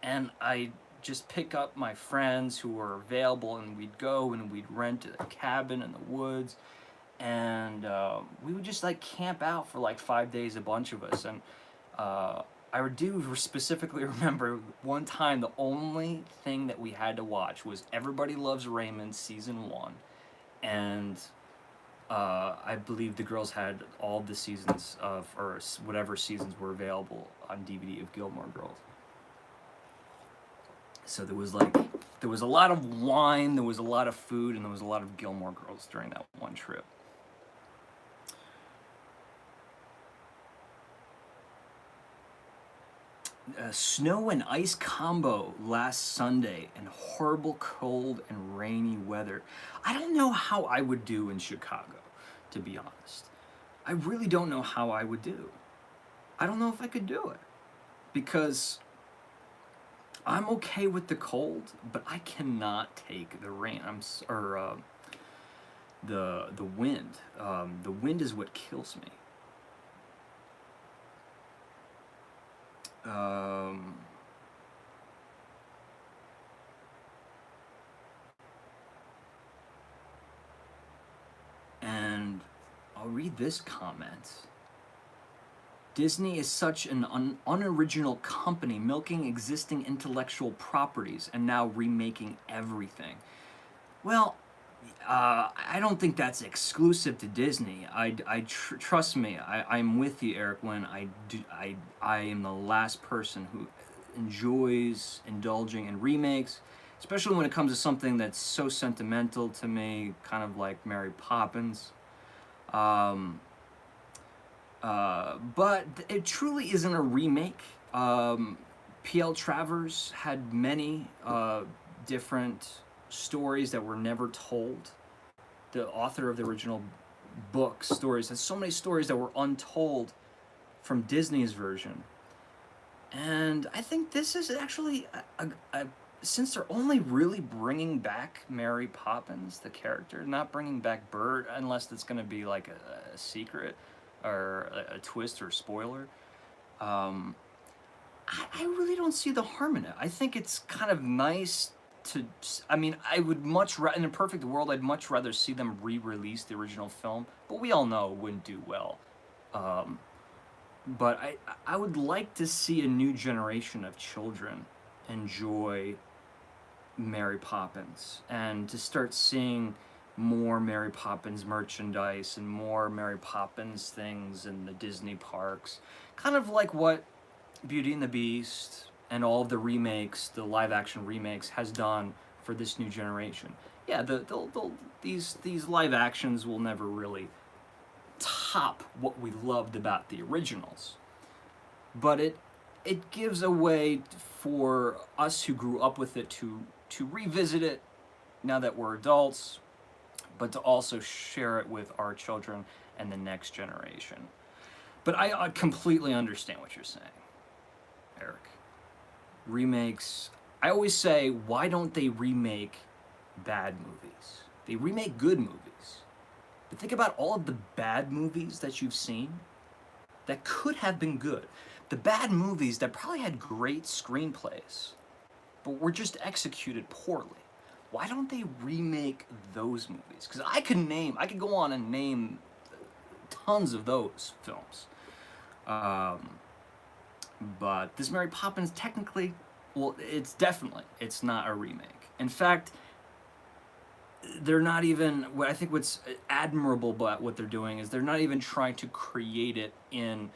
and I just pick up my friends who were available, and we'd go and we'd rent a cabin in the woods, and we would just camp out for 5 days, a bunch of us. And I do specifically remember one time the only thing that we had to watch was Everybody Loves Raymond season 1, and I believe the girls had all the seasons or whatever seasons were available on DVD of Gilmore Girls. So there was a lot of wine, there was a lot of food, and there was a lot of Gilmore Girls during that one trip. Snow and ice combo last Sunday, and horrible cold and rainy weather. I don't know how I would do in Chicago, to be honest. I really don't know how I would do. I don't know if I could do it, because I'm okay with the cold, but I cannot take the rain. The wind. The wind is what kills me. And I'll read this comment. Disney is such an unoriginal company, milking existing intellectual properties and now remaking everything. Well, I don't think that's exclusive to Disney. Trust me, I'm with you, Eric, when I am the last person who enjoys indulging in remakes, especially when it comes to something that's so sentimental to me, kind of like Mary Poppins. But it truly isn't a remake. P.L. Travers had many different stories that were never told. The author of the original book stories has so many stories that were untold from Disney's version. And I think this is actually since they're only really bringing back Mary Poppins, the character, not bringing back Bert, unless it's going to be a secret or a twist or spoiler. I really don't see the harm in it. I think it's kind of nice to, I mean, I would much rather, in a perfect world, I'd much rather see them re-release the original film, but we all know it wouldn't do well. But I would like to see a new generation of children enjoy Mary Poppins, and to start seeing more Mary Poppins merchandise and more Mary Poppins things in the Disney parks. Kind of like what Beauty and the Beast and all of the remakes, the live action remakes, has done for this new generation. Yeah, these live actions will never really top what we loved about the originals. But it gives a way for us who grew up with it to revisit it now that we're adults, but to also share it with our children and the next generation. But I completely understand what you're saying, Eric. Remakes, I always say, why don't they remake bad movies? They remake good movies. But think about all of the bad movies that you've seen that could have been good. The bad movies that probably had great screenplays, but were just executed poorly. Why don't they remake those movies? Because I could go on and name tons of those films. But this Mary Poppins, technically, well, it's not a remake. In fact, they're not even, what's admirable about what they're doing is they're not even trying to create it in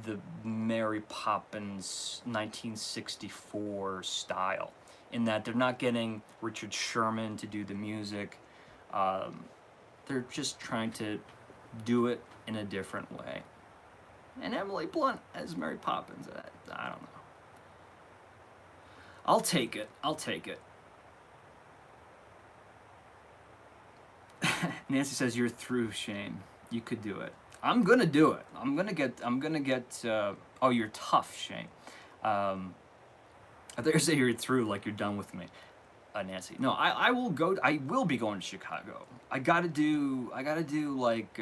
the Mary Poppins 1964 style, in that they're not getting Richard Sherman to do the music. They're just trying to do it in a different way. And Emily Blunt as Mary Poppins, I don't know. I'll take it. Nancy says, you're through, Shane. You could do it. I'm gonna do it. I'm gonna get, oh, you're tough, Shane. I thought you said you're through, like you're done with me, Nancy. No, I will be going to Chicago. I gotta do like,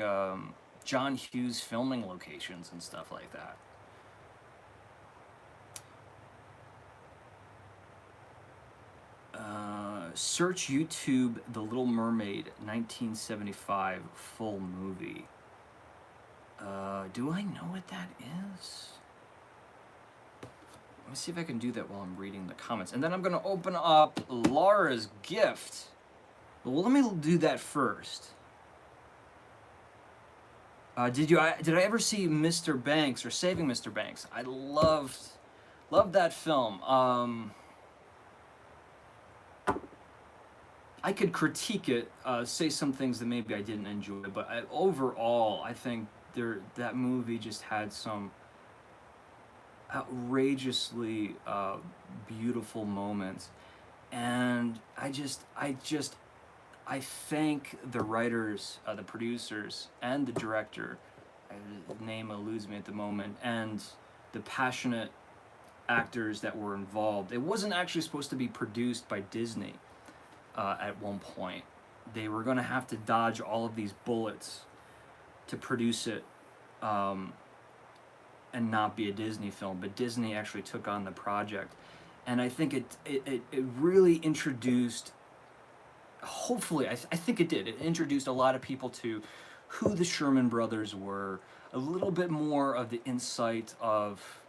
John Hughes filming locations and stuff like that. Search YouTube The Little Mermaid 1975 full movie. Do I know what that is? Let me see if I can do that while I'm reading the comments. And then I'm going to open up Laura's gift. Well, let me do that first. Did I ever see Mr. Banks or Saving Mr. Banks? I loved that film. I could critique it, say some things that maybe I didn't enjoy, but overall, I think that movie just had some outrageously beautiful moments, and I thank the writers, the producers, and the director. The name eludes me at the moment, and the passionate actors that were involved. It wasn't actually supposed to be produced by Disney at one point. They were going to have to dodge all of these bullets to produce it and not be a Disney film, but Disney actually took on the project. And I think it really introduced, hopefully, I think it did. It introduced a lot of people to who the Sherman brothers were, a little bit more of the insight of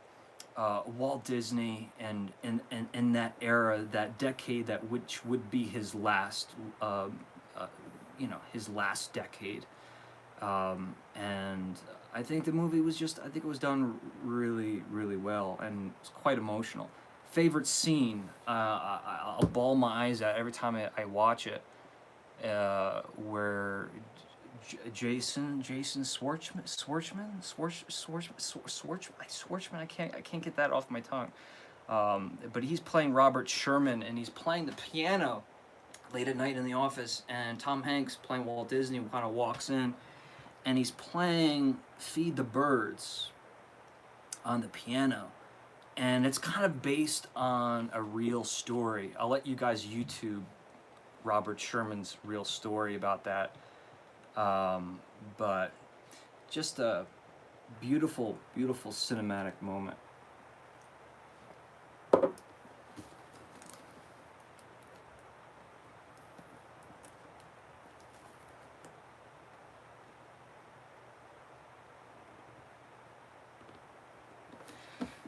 Walt Disney and in that era, that decade, which would be his last, his last decade. And I think the movie was it was done really, really well, and it's quite emotional. Favorite scene, I'll bawl my eyes out every time I watch it, where Jason Schwartzman, I can't get that off my tongue. But he's playing Robert Sherman, and he's playing the piano late at night in the office, and Tom Hanks playing Walt Disney kind of walks in, and he's playing Feed the Birds on the piano. And it's kind of based on a real story. I'll let you guys YouTube Robert Sherman's real story about that. But just a beautiful, beautiful cinematic moment.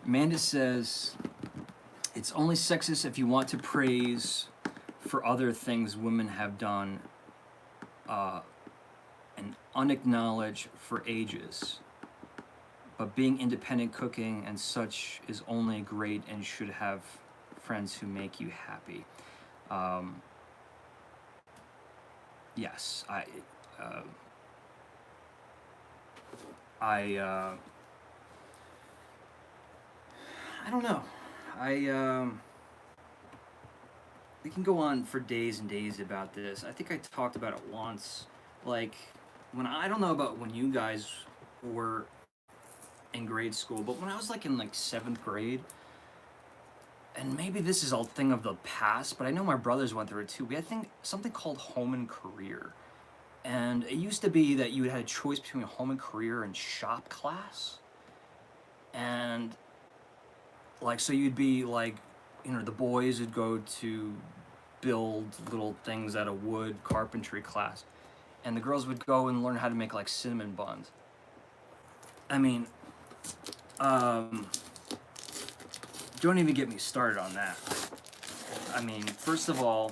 Amanda says, it's only sexist if you want to praise for other things women have done and unacknowledged for ages. But being independent cooking and such is only great and should have friends who make you happy. Yes, I don't know. We can go on for days and days about this. I think I talked about it once. Like, I don't know about when you guys were in grade school, but when I was like in like 7th grade, and maybe this is a thing of the past, but I know my brothers went through it too. We had something called home and career. And it used to be that you had a choice between home and career and shop class. And like, so you'd be like, you know, the boys would go to build little things out of wood, carpentry class. And the girls would go and learn how to make like cinnamon buns. I mean, don't even get me started on that. I mean, first of all,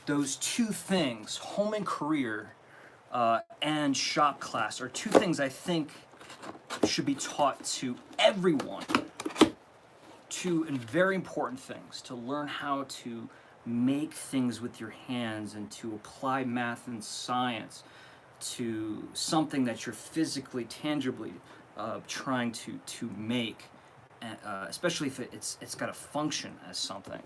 those two things, home and career and shop class, are two things I think should be taught to everyone. Two very important things, to learn how to make things with your hands and to apply math and science to something that you're physically, tangibly trying to make, especially if it's got to function as something.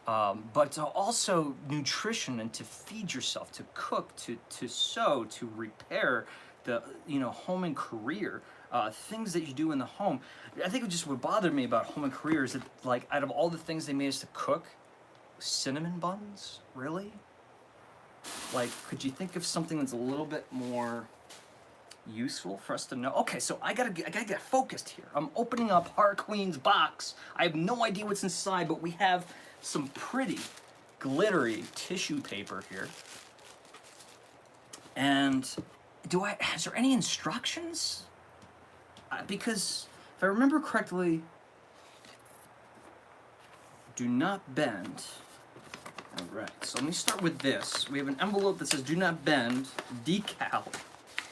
But to also nutrition and to feed yourself, to cook, to sew, to repair, the home and career, things that you do in the home. I think just what bothered me about home and career is that, like, out of all the things they made us to cook, cinnamon buns, really? Like, could you think of something that's a little bit more useful for us to know? Okay, so I gotta get focused here. I'm opening up Harqueen's box. I have no idea what's inside, but we have some pretty glittery tissue paper here. And is there any instructions? Because if I remember correctly, do not bend. All right, so let me start with this. We have an envelope that says do not bend, decal,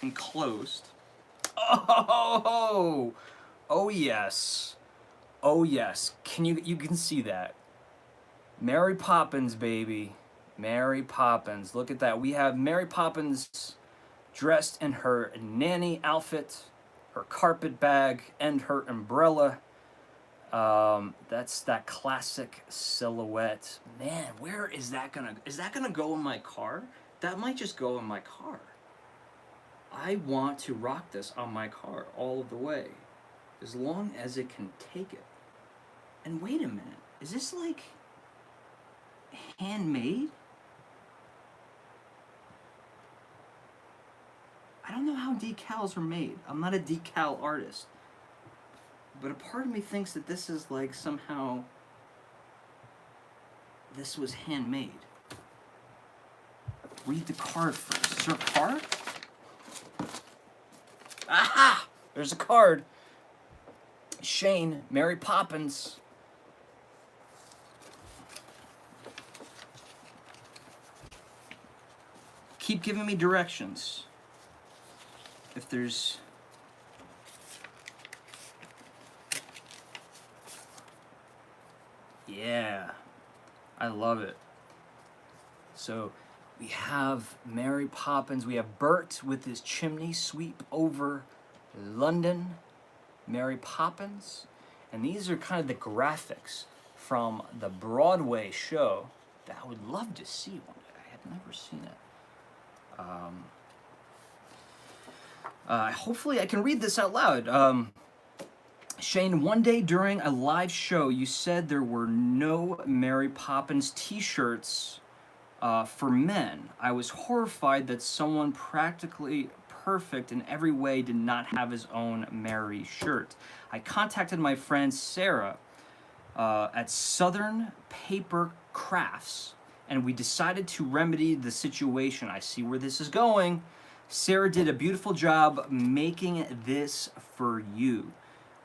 enclosed. Oh yes. Oh yes. You can see that. Mary Poppins, baby. Mary Poppins. Look at that. We have Mary Poppins dressed in her nanny outfit, her carpet bag, and her umbrella. That's that classic silhouette. Man, where is that gonna go in my car? That might just go in my car. I want to rock this on my car all of the way, as long as it can take it. And wait a minute, is this like handmade? I don't know how decals are made. I'm not a decal artist. But a part of me thinks that this is like somehow this was handmade. Read the card first. Is there a card? Aha! There's a card. Shane, Mary Poppins. Keep giving me directions. If there's... Yeah, I love it. So we have Mary Poppins. We have Bert with his chimney sweep over London. Mary Poppins. And these are kind of the graphics from the Broadway show that I would love to see one day. I have never seen it. Hopefully I can read this out loud. Shane, one day during a live show, you said there were no Mary Poppins t-shirts for men. I was horrified that someone practically perfect in every way did not have his own Mary shirt. I contacted my friend Sarah at Southern Paper Crafts, and we decided to remedy the situation. I see where this is going. Sarah did a beautiful job making this for you.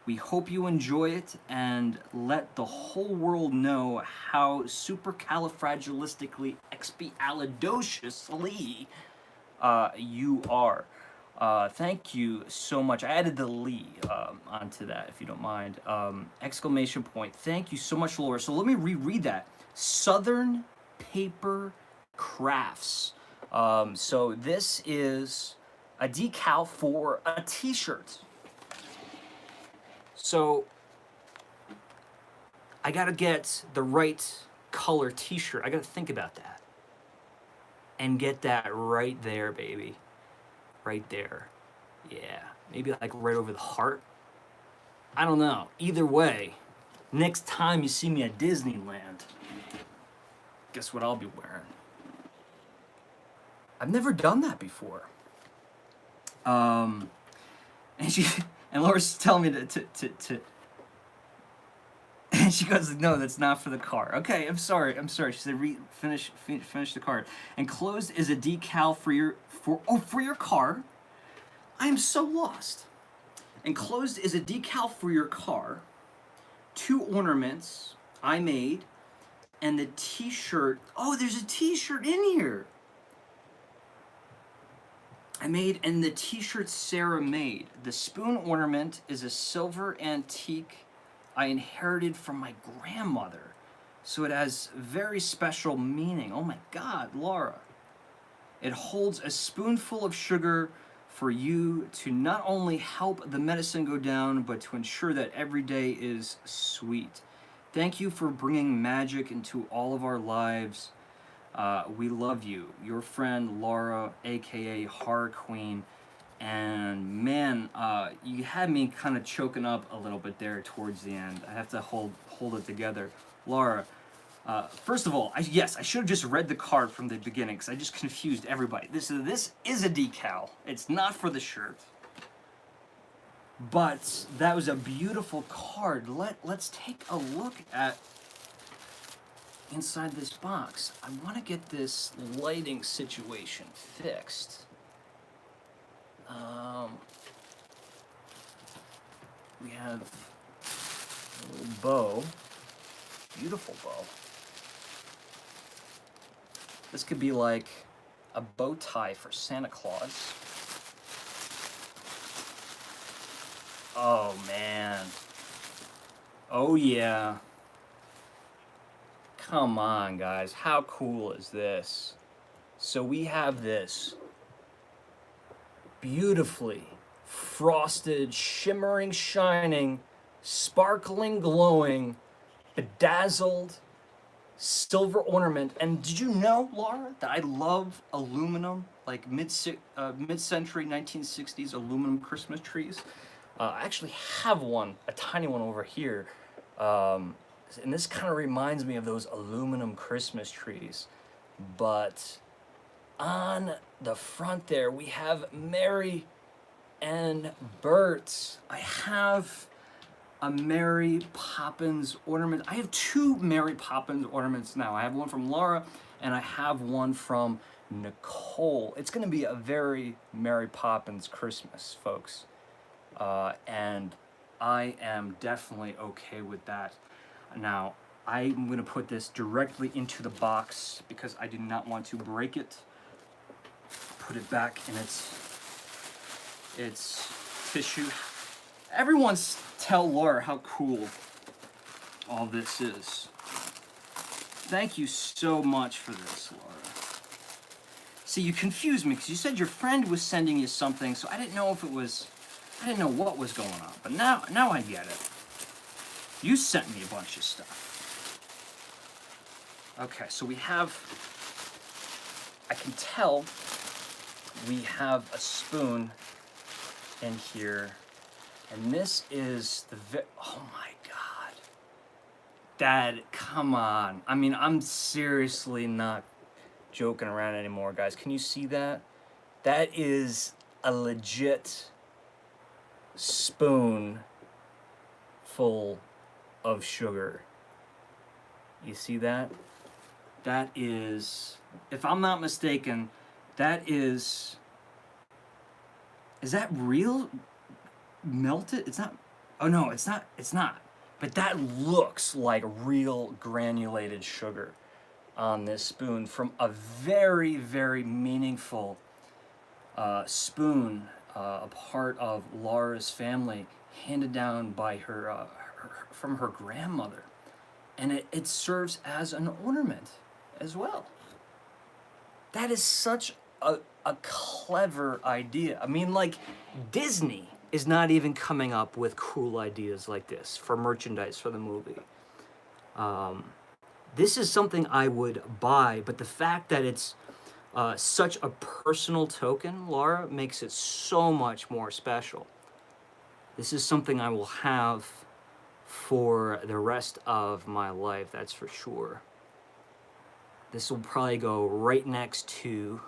We hope you enjoy it and let the whole world know how supercalifragilistically you are. Thank you so much. I added the Lee onto that, if you don't mind. Exclamation point. Thank you so much, Laura. So let me reread that. Southern Paper Crafts. So this is a decal for a t-shirt. So I gotta get the right color t-shirt. I gotta think about that. And get that right there, baby. Right there. Yeah. Maybe like right over the heart. I don't know. Either way, next time you see me at Disneyland, guess what I'll be wearing? I've never done that before. And Laura's telling me to and she goes, no, that's not for the car. Okay, I'm sorry. She said, finish the card. Enclosed is a decal for your car. I am so lost. Enclosed is a decal for your car, 2 ornaments I made, and the t-shirt. Oh, there's a t-shirt in here. I made, and the t-shirt Sarah made. The spoon ornament is a silver antique I inherited from my grandmother, so it has very special meaning. Oh my God, Laura. It holds a spoonful of sugar for you to not only help the medicine go down, but to ensure that every day is sweet. Thank you for bringing magic into all of our lives. We love you. Your friend, Laura, aka Horror Queen. And man, you had me kind of choking up a little bit there towards the end. I have to hold it together. Laura, first of all, yes, I should have just read the card from the beginning because I just confused everybody. This is a decal. It's not for the shirt. But that was a beautiful card. Let's take a look at inside this box. I want to get this lighting situation fixed. We have a little bow, beautiful bow. This could be like a bow tie for Santa Claus. Oh man. Oh yeah. Come on guys, how cool is this? So we have this beautifully frosted, shimmering, shining, sparkling, glowing, bedazzled silver ornament. And did you know, Laura, that I love aluminum, like mid-century 1960s aluminum Christmas trees? I actually have one, a tiny one over here. And this kind of reminds me of those aluminum Christmas trees. But on the front there, we have Mary and Bert. I have a Mary Poppins ornament. I have 2 Mary Poppins ornaments now. I have one from Laura, and I have one from Nicole. It's going to be a very Mary Poppins Christmas, folks. And I am definitely okay with that. Now, I'm going to put this directly into the box because I do not want to break it. Put it back in its tissue. Everyone tell Laura how cool all this is. Thank you so much for this, Laura. See, you confused me because you said your friend was sending you something, so I didn't know what was going on. But now I get it. You sent me a bunch of stuff. Okay, so we have, I can tell we have a spoon in here, and this is oh my God. Dad, come on. I mean, I'm seriously not joking around anymore, guys. Can you see that? That is a legit spoon full of sugar. You see that? That is, if I'm not mistaken, that is that real melted? It's not, Oh no, it's not. It's not. But that looks like real granulated sugar on this spoon from a very, very meaningful spoon, a part of Laura's family, handed down by from her grandmother. And it serves as an ornament as well. That is such a clever idea. I mean, like, Disney is not even coming up with cool ideas like this for merchandise for the movie. This is something I would buy, but the fact that it's such a personal token, Laura, makes it so much more special. This is something I will have for the rest of my life, that's for sure. This will probably go right next to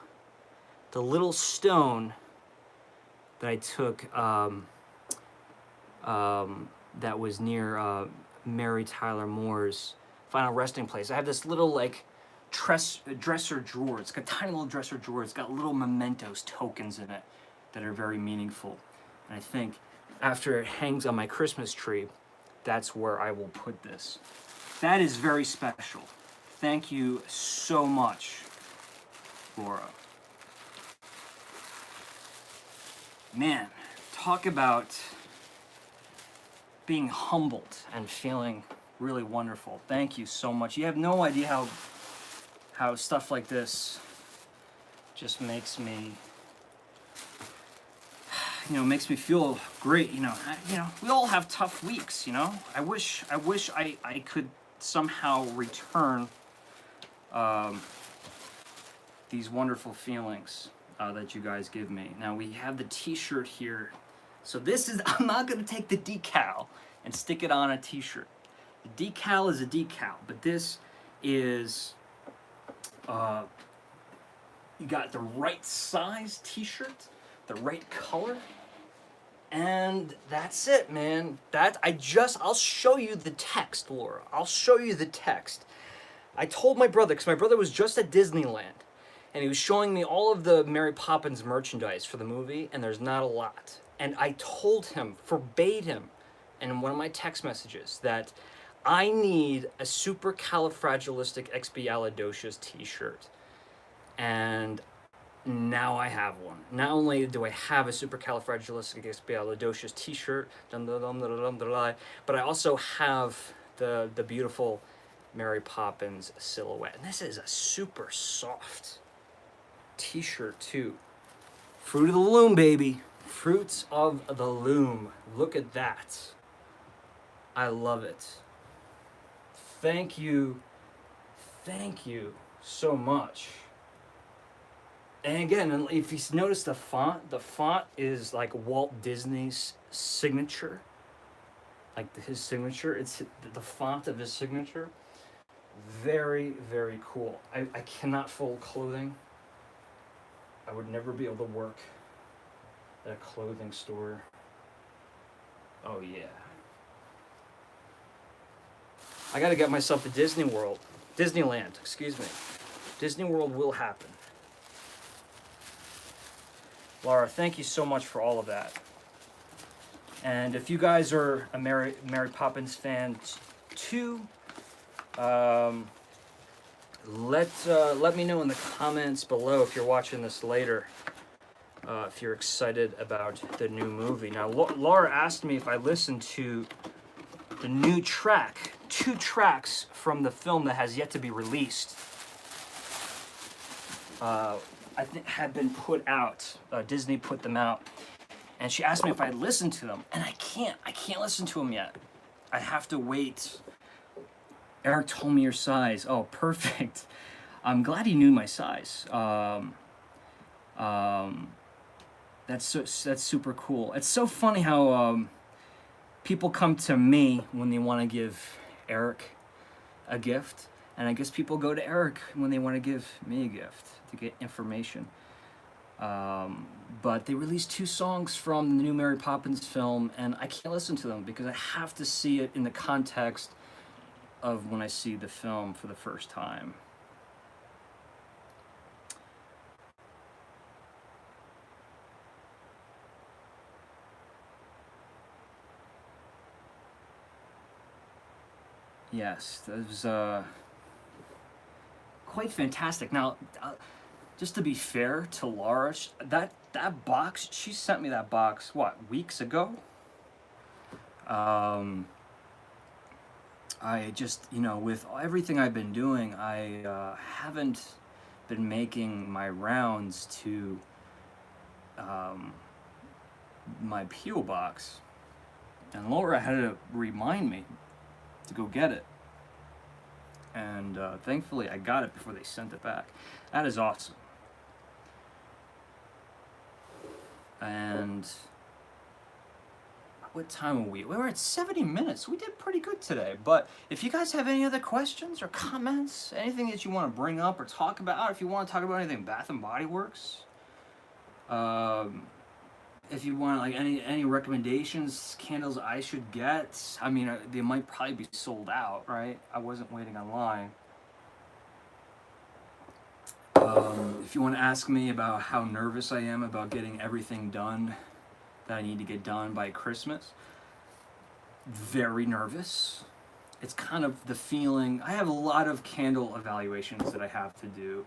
the little stone that I took that was near Mary Tyler Moore's final resting place. I have this little, like, dresser drawer. It's got a tiny little dresser drawer. It's got little mementos, tokens in it that are very meaningful. And I think after it hangs on my Christmas tree, that's where I will put this. That is very special. Thank you so much, Laura. Man, talk about being humbled and feeling really wonderful. Thank you so much. You have no idea how stuff like this just makes me, makes me feel great. We all have tough weeks. I wish I could somehow return these wonderful feelings that you guys give me. Now we have the t-shirt here. So this is, I'm not gonna take the decal and stick it on a t-shirt. The decal is a decal, but this is, you got the right size t-shirt, the right color, and that's it, man. I'll show you the text, Laura. I'll show you the text. I told my brother, because my brother was just at Disneyland, and he was showing me all of the Mary Poppins merchandise for the movie, and there's not a lot. And I told him, forbade him, in one of my text messages, that I need a supercalifragilisticexpialidocious t-shirt. And now I have one. Not only do I have a supercalifragilisticexpialidocious t-shirt, but I also have the beautiful Mary Poppins silhouette. And this is a super soft t-shirt too. Fruit of the Loom, baby. Fruits of the Loom. Look at that. I love it. Thank you so much. And again, if you notice the font is like Walt Disney's signature. Like his signature, it's the font of his signature. Very, very cool. I cannot fold clothing. I would never be able to work at a clothing store. Oh yeah. I gotta get myself to Disneyland, excuse me. Disney World will happen. Laura, thank you so much for all of that. And if you guys are a Mary Poppins fan too, let me know in the comments below if you're watching this later, if you're excited about the new movie. Now, Laura asked me if I listened to the new track, 2 tracks from the film that has yet to be released. I think had been put out. Disney put them out, and she asked me if I listened to them, and I can't listen to them yet. I have to wait. Eric told me your size. Oh, perfect. I'm glad he knew my size. That's super cool. It's so funny how people come to me when they want to give Eric a gift, and I guess people go to Eric when they want to give me a gift to get information. But they released 2 songs from the new Mary Poppins film, and I can't listen to them because I have to see it in the context of when I see the film for the first time. Yes, that was quite fantastic. Now, just to be fair to Laura, that box, she sent me that box, what, weeks ago? I just, with everything I've been doing, I haven't been making my rounds to my P.O. box. And Laura had to remind me to go get it. And thankfully I got it before they sent it back. That is awesome. And what time are we? We're at 70 minutes. We did pretty good today. But if you guys have any other questions or comments, anything that you want to bring up or talk about, if you want to talk about anything Bath and Body Works, if you want like any recommendations, candles I should get, I mean, they might probably be sold out, right? I wasn't waiting online. If you want to ask me about how nervous I am about getting everything done that I need to get done by Christmas, very nervous. It's kind of the feeling, I have a lot of candle evaluations that I have to do.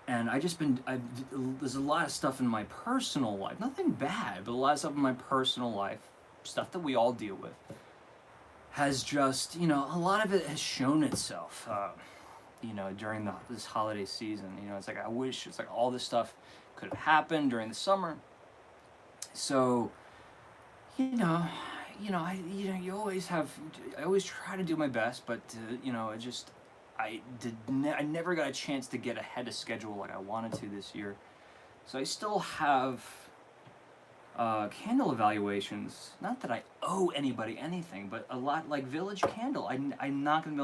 And there's a lot of stuff in my personal life, nothing bad, but a lot of stuff in my personal life, stuff that we all deal with, has just, a lot of it has shown itself, during this holiday season. It's like, I wish, it's like all this stuff could have happened during the summer. So, I always try to do my best, but, I never got a chance to get ahead of schedule like I wanted to this year. So I still have candle evaluations. Not that I owe anybody anything, but a lot like Village Candle. I'm not gonna be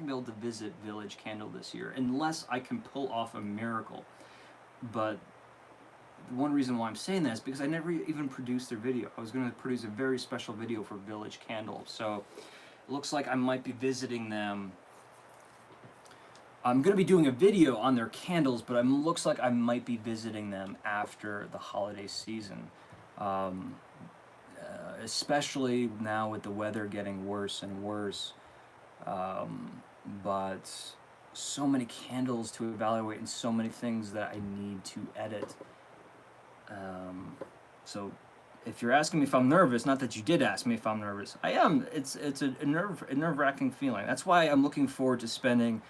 able to visit Village Candle this year unless I can pull off a miracle. But one reason why I'm saying that is because I never even produced their video. I was gonna produce a very special video for Village Candle. So it looks like I might be visiting them. I'm going to be doing a video on their candles, but it looks like I might be visiting them after the holiday season. Especially now with the weather getting worse and worse. But so many candles to evaluate and so many things that I need to edit. So if you're asking me if I'm nervous, not that you did ask me if I'm nervous, I am. It's a nerve-wracking feeling. That's why I'm looking forward to spending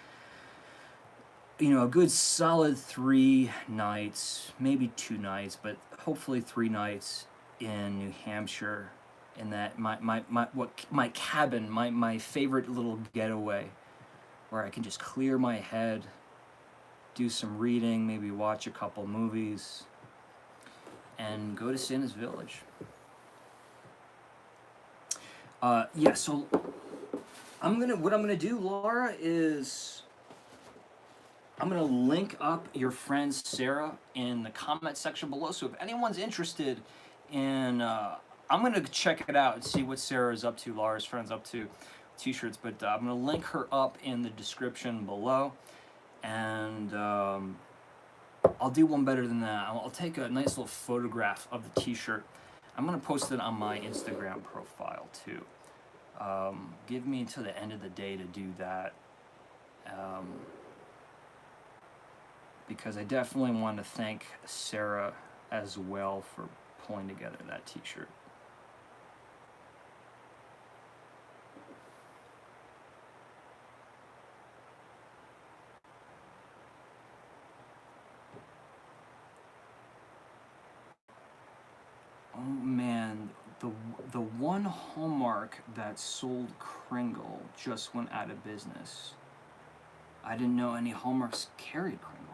a good solid 3 nights, maybe 2 nights, but hopefully 3 nights in New Hampshire, in that my cabin, my favorite little getaway, where I can just clear my head, do some reading, maybe watch a couple movies, and go to Santa's Village. So what I'm gonna do, Laura, is I'm going to link up your friend Sarah in the comment section below. So if anyone's interested in, I'm going to check it out and see what Sarah is up to, Laura's friend's up to, t-shirts. But I'm going to link her up in the description below. And I'll do one better than that. I'll take a nice little photograph of the t-shirt. I'm going to post it on my Instagram profile too. Give me until the end of the day to do that. Because I definitely want to thank Sarah as well for pulling together that t-shirt. Oh man, the one Hallmark that sold Kringle just went out of business. I didn't know any Hallmarks carried Kringle.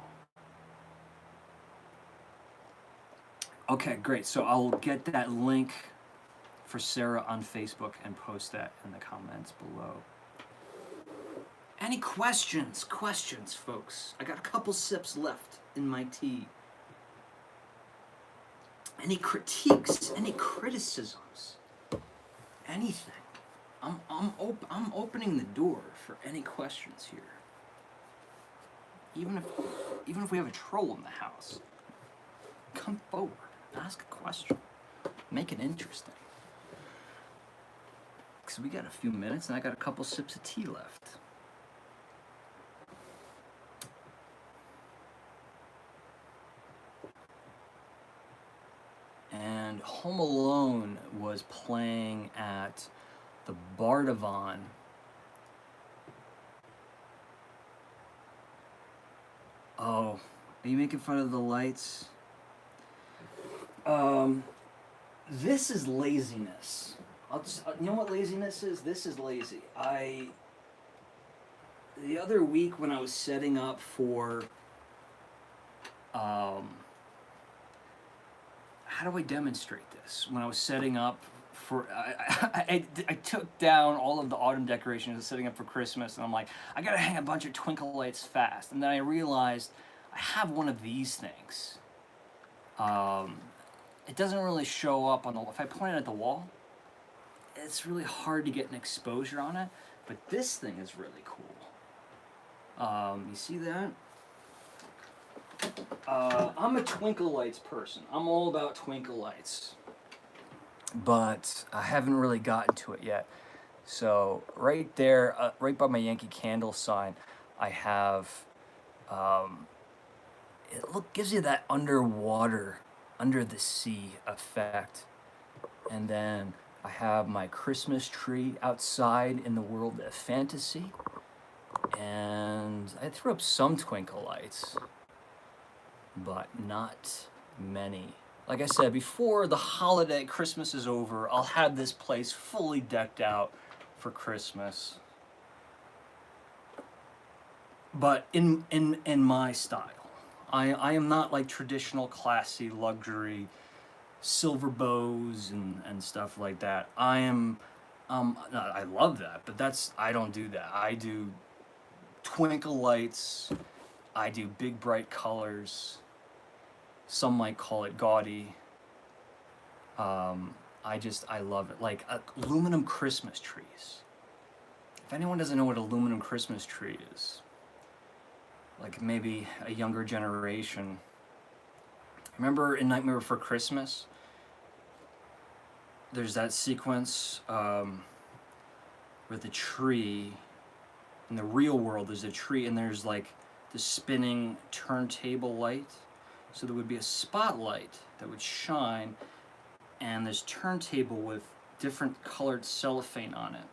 Okay, great. So I'll get that link for Sarah on Facebook and post that in the comments below. Any questions? Questions, folks? I got a couple sips left in my tea. Any critiques? Any criticisms? Anything? I'm opening the door for any questions here. Even if we have a troll in the house, come forward. Ask a question. Make it interesting. because we got a few minutes and I got a couple sips of tea left. And Home Alone was playing at the Bardavon. Oh, are you making fun of the lights? This is laziness. You know what laziness is? This is lazy. The other week when I was setting up for, how do I demonstrate this? When I was setting up for, I took down all of the autumn decorations and setting up for Christmas, and I'm like, I gotta hang a bunch of twinkle lights fast. And then I realized I have one of these things. It doesn't really show up on the, if I point it at the wall, it's really hard to get an exposure on it, but this thing is really cool. You see that? I'm a twinkle lights person. I'm all about twinkle lights, but I haven't really gotten to it yet. So right there, right by my Yankee Candle sign, I have, gives you that underwater, under the sea effect. And then I have my Christmas tree outside in the world of fantasy. And I threw up some twinkle lights, but not many. Like I said, before the holiday, Christmas is over, I'll have this place fully decked out for Christmas. But in my style. I am not like traditional classy luxury silver bows and stuff like that. I love that, but I don't do that. I do twinkle lights, I do big bright colors, some might call it gaudy. I love it. Like aluminum Christmas trees. If anyone doesn't know what aluminum Christmas tree is, like maybe a younger generation, remember in Nightmare Before Christmas, there's that sequence with the tree. In the real world, there's a tree and there's like the spinning turntable light. So there would be a spotlight that would shine and this turntable with different colored cellophane on it.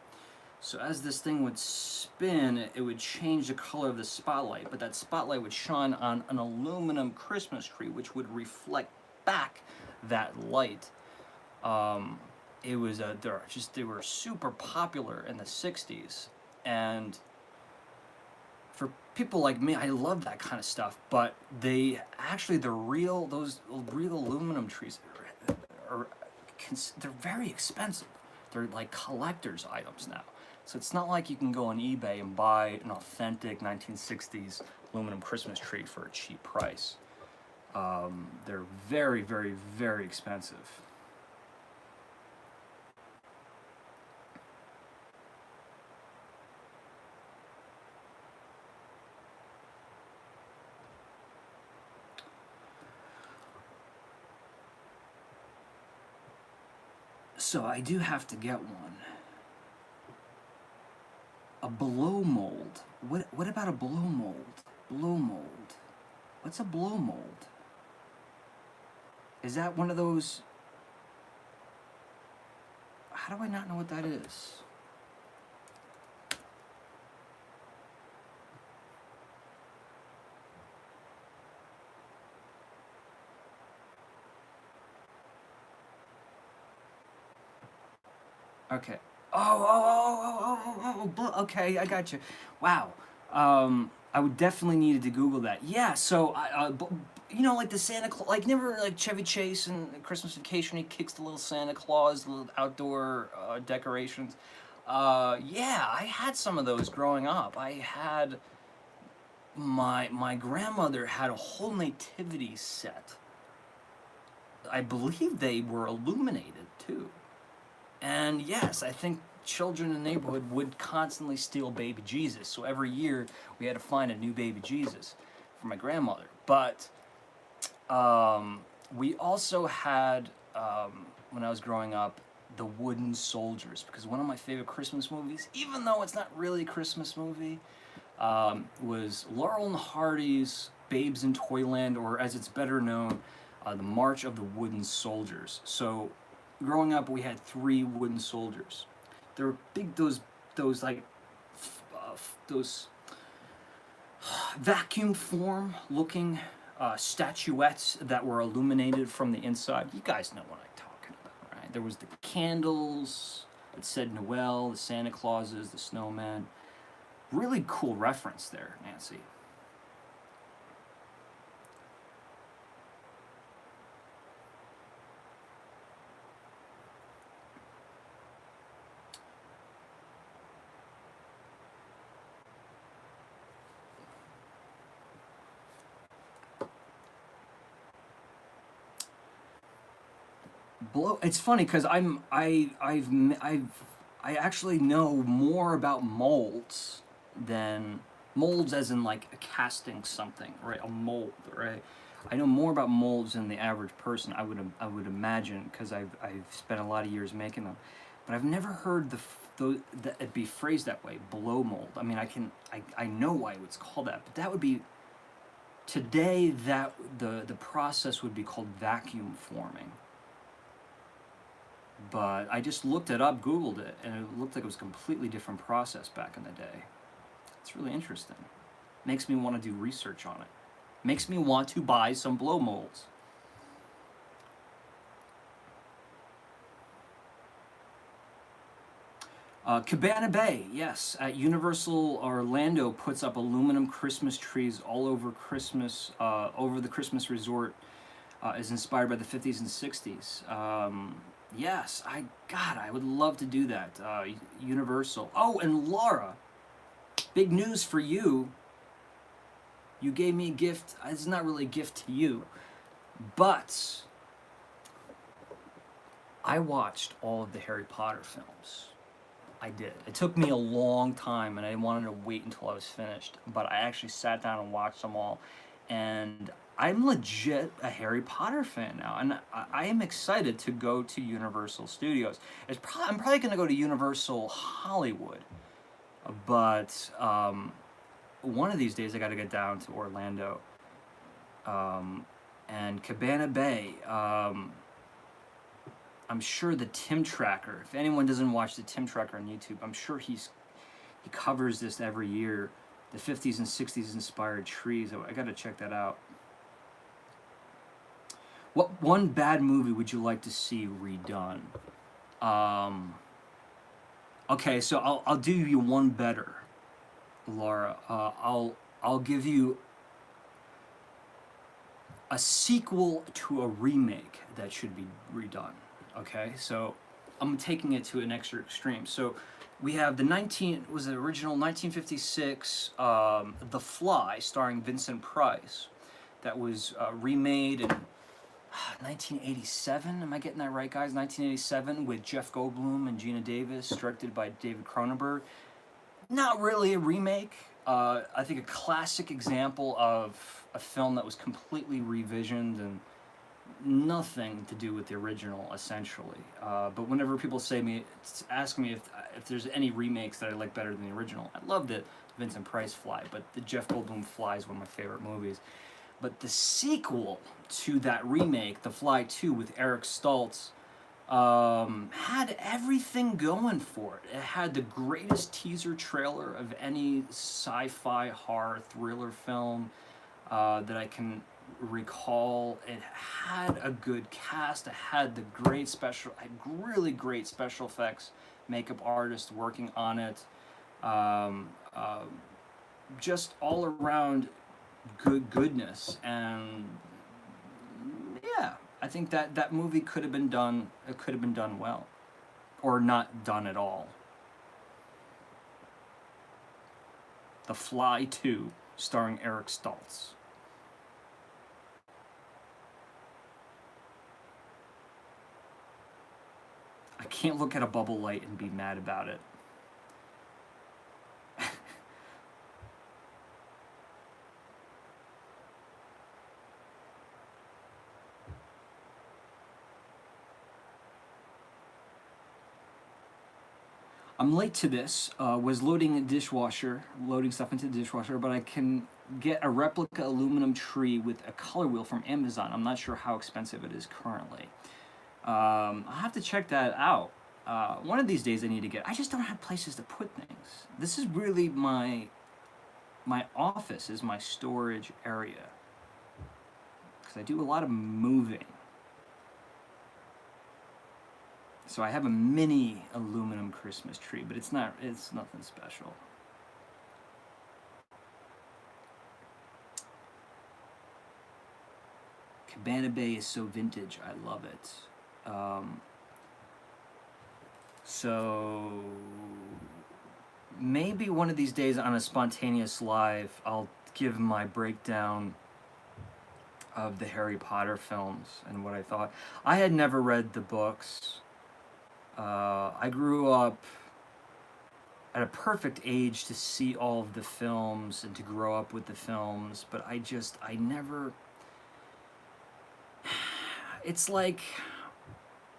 So as this thing would spin, it would change the color of the spotlight, but that spotlight would shine on an aluminum Christmas tree, which would reflect back that light. It was they were super popular in the 60s, and for people like me, I love that kind of stuff. But those real aluminum trees they're very expensive. They're like collector's items now. So it's not like you can go on eBay and buy an authentic 1960s aluminum Christmas tree for a cheap price. They're very, very, very expensive. So I do have to get one. A blow mold. What about a blow mold? Blow mold. What's a blow mold? Is that one of those? How do I not know what that is? Okay. Okay, I got you. Wow. I would definitely needed to Google that. Yeah, so, you know, like the Santa Claus, like, never, like, Chevy Chase in Christmas Vacation, he kicks the little Santa Claus, the little outdoor decorations. Yeah, I had some of those growing up. I had, my grandmother had a whole nativity set. I believe they were illuminated, too. And yes, I think children in the neighborhood would constantly steal baby Jesus. So every year we had to find a new baby Jesus for my grandmother. But we also had, when I was growing up, The Wooden Soldiers, because one of my favorite Christmas movies, even though it's not really a Christmas movie, was Laurel and Hardy's Babes in Toyland, or as it's better known, The March of the Wooden Soldiers. So, growing up, we had 3 wooden soldiers. They were big, those like, those vacuum form looking statuettes that were illuminated from the inside. You guys know what I'm talking about, right? There was the candles that said Noel, the Santa Clauses, the snowman. Really cool reference there, Nancy. It's funny because I actually know more about molds than molds, as in like a casting something, right? A mold, right? I know more about molds than the average person. I would imagine, because I've spent a lot of years making them, but I've never heard it be phrased that way. Blow mold. I mean, I know why it's called that, but that would be today. That the process would be called vacuum forming. But I just looked it up, Googled it, and it looked like it was a completely different process back in the day. It's really interesting. Makes me want to do research on it. Makes me want to buy some blow molds. Cabana Bay, yes. At Universal Orlando puts up aluminum Christmas trees all over Christmas, over the Christmas resort. Is inspired by the 50s and 60s. Yes, I would love to do that. Universal. Oh, and Laura, big news for you. You gave me a gift. It's not really a gift to you, but I watched all of the Harry Potter films. I did. It took me a long time, and I wanted to wait until I was finished, but I actually sat down and watched them all, and I'm legit a Harry Potter fan now, and I am excited to go to Universal Studios. I'm probably going to go to Universal Hollywood, but one of these days I got to get down to Orlando. And Cabana Bay, I'm sure the Tim Tracker, if anyone doesn't watch the Tim Tracker on YouTube, I'm sure he covers this every year. The 50s and 60s inspired trees. I got to check that out. What one bad movie would you like to see redone? Okay, so I'll do you one better, Laura. I'll give you a sequel to a remake that should be redone. Okay, so I'm taking it to an extra extreme. So we have the original 1956 The Fly, starring Vincent Price, that was remade in 1987. Am I getting that right, guys? 1987, with Jeff Goldblum and Gina Davis, directed by David Cronenberg. Not really a remake. I think a classic example of a film that was completely revisioned and nothing to do with the original, essentially. But whenever people ask me if there's any remakes that I like better than the original, I love the Vincent Price Fly, but the Jeff Goldblum Fly is one of my favorite movies. But the sequel to that remake, The Fly 2 with Eric Stoltz, had everything going for it. It had the greatest teaser trailer of any sci-fi horror thriller film that I can recall. It had a good cast. It had really great special effects makeup artists working on it. Just all around goodness, and yeah, I think that movie could have been done. It could have been done well, or not done at all. The Fly 2, starring Eric Stoltz. I can't look at a bubble light and be mad about it. I'm late to this. Was loading stuff into the dishwasher, but I can get a replica aluminum tree with a color wheel from Amazon. I'm not sure how expensive it is currently. I'll have to check that out. One of these days I need to get. I just don't have places to put things. This is really my office is my storage area because I do a lot of moving. So I have a mini aluminum Christmas tree, but it's nothing special. Cabana Bay is so vintage. I love it. So maybe one of these days on a spontaneous live, I'll give my breakdown of the Harry Potter films and what I thought. I had never read the books. I grew up at a perfect age to see all of the films and to grow up with the films, but I never... It's like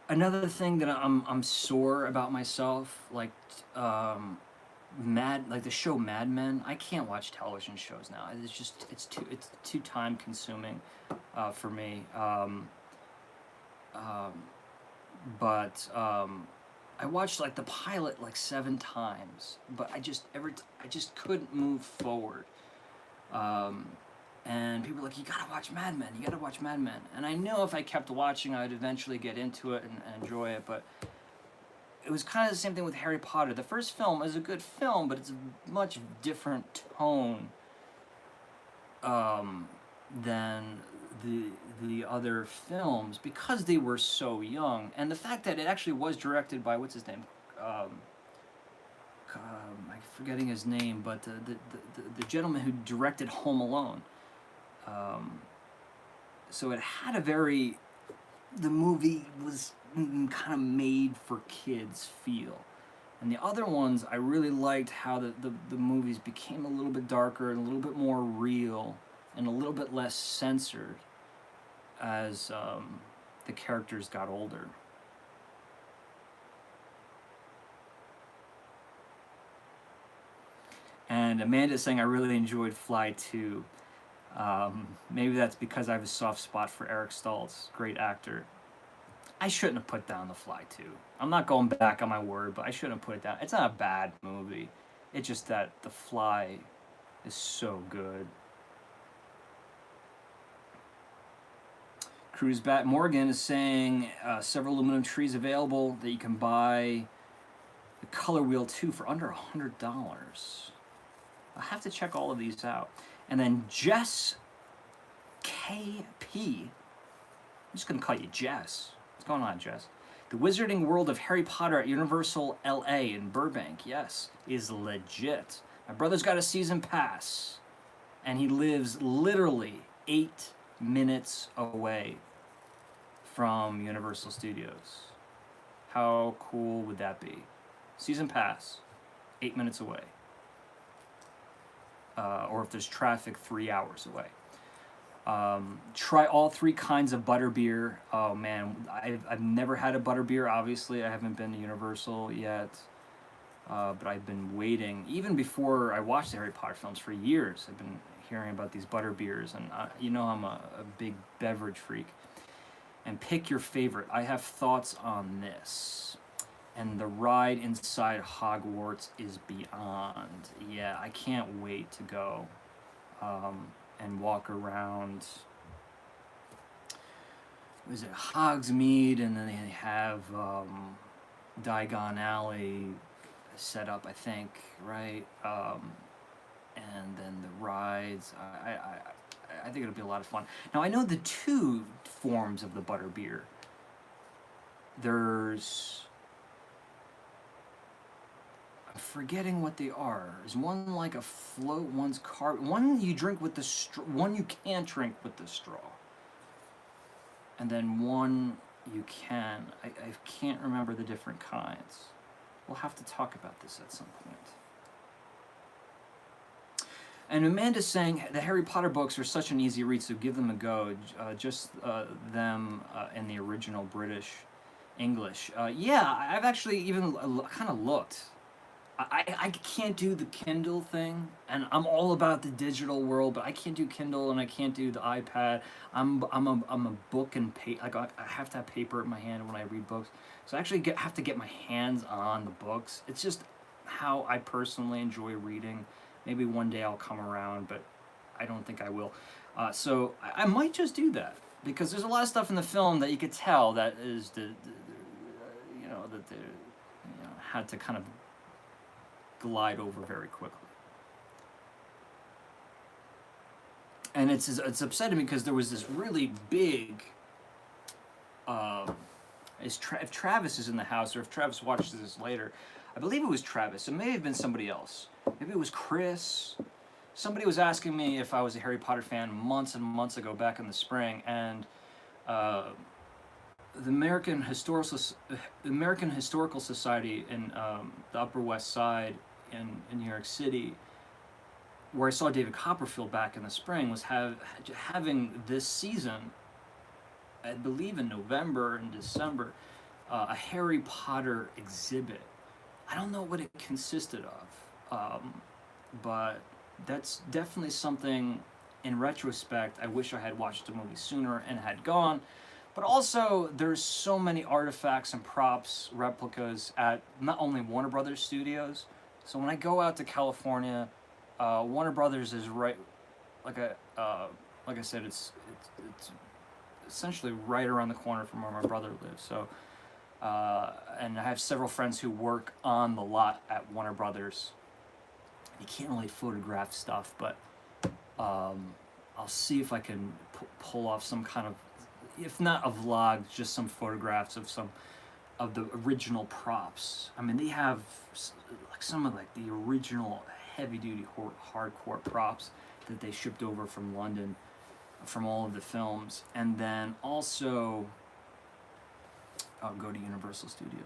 another thing that I'm sore about myself, like like the show Mad Men. I can't watch television shows now. It's too time consuming for me. I watched like the pilot like 7 times, but I just couldn't move forward. And people were like, you gotta watch Mad Men, you gotta watch Mad Men. And I know if I kept watching, I'd eventually get into it and enjoy it, but it was kind of the same thing with Harry Potter. The first film is a good film, but it's a much different tone than the other films because they were so young. And the fact that it actually was directed by, what's his name? I'm forgetting his name, but the gentleman who directed Home Alone. So it had the movie was kind of made for kids feel. And the other ones, I really liked how the movies became a little bit darker and a little bit more real and a little bit less censored as the characters got older. And Amanda's saying, I really enjoyed Fly 2. Maybe that's because I have a soft spot for Eric Stoltz, great actor. I shouldn't have put down The Fly 2. I'm not going back on my word, but I shouldn't have put it down. It's not a bad movie. It's just that The Fly is so good. Cruz Bat Morgan is saying several aluminum trees available that you can buy the color wheel too for under $100. I'll have to check all of these out. And then Jess KP, I'm just going to call you Jess. What's going on, Jess? The Wizarding World of Harry Potter at Universal LA in Burbank, yes, is legit. My brother's got a season pass, and he lives literally 8 minutes away from Universal Studios. How cool would that be? Season pass, 8 minutes away. Or if there's traffic, 3 hours away. Try all 3 kinds of butterbeer. Oh man, I've never had a butterbeer. Obviously, I haven't been to Universal yet, but I've been waiting. Even before I watched the Harry Potter films for years, I've been hearing about these butterbeers, and you know I'm a big beverage freak. And pick your favorite. I have thoughts on this. And the ride inside Hogwarts is beyond. Yeah, I can't wait to go and walk around. Was it Hogsmeade? And then they have Diagon Alley set up, I think, right? And then the rides. I think it'll be a lot of fun. Now, I know the 2 forms of the butterbeer. There's... I'm forgetting what they are. Is one like a float, one's carb, one you drink with the straw, one you can't drink with the straw, and then one you can. I can't remember the different kinds. We'll have to talk about this at some point. And Amanda's saying the Harry Potter books are such an easy read, so give them a go. Just them in the original British English. Yeah, I've actually even kind of looked. I can't do the Kindle thing, and I'm all about the digital world, but I can't do Kindle and I can't do the iPad. I'm a book and like I have to have paper in my hand when I read books, so I actually have to get my hands on the books. It's just how I personally enjoy reading. Maybe one day I'll come around, but I don't think I will. So I might just do that because there's a lot of stuff in the film that you could tell that is you know that they had to kind of glide over very quickly. And it's upsetting because there was this really big. If Travis is in the house, or if Travis watches this later, I believe it was Travis. It may have been somebody else. Maybe it was Chris. Somebody was asking me if I was a Harry Potter fan months and months ago, back in the spring, and the American Historical Society in the Upper West Side in New York City, where I saw David Copperfield back in the spring, was having this season, I believe in November and December, a Harry Potter exhibit. I don't know what it consisted of, but that's definitely something, in retrospect, I wish I had watched the movie sooner and had gone. But also, there's so many artifacts and props, replicas at not only Warner Brothers Studios. So when I go out to California, Warner Brothers is right, like I said, it's essentially right around the corner from where my brother lives. So, and I have several friends who work on the lot at Warner Brothers. You can't really photograph stuff, but I'll see if I can pull off some kind of, if not a vlog, just some photographs of some of the original props. I mean, they have like some of like the original heavy-duty hardcore props that they shipped over from London from all of the films. And then also I'll go to Universal Studios.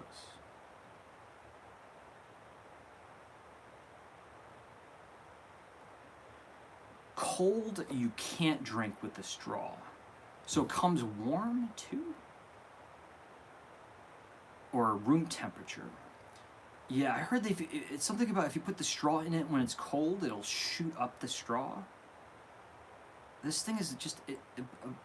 Cold, you can't drink with the straw. So it comes warm too? Or room temperature. Yeah, I heard that it's something about if you put the straw in it when it's cold, it'll shoot up the straw. This thing is just, it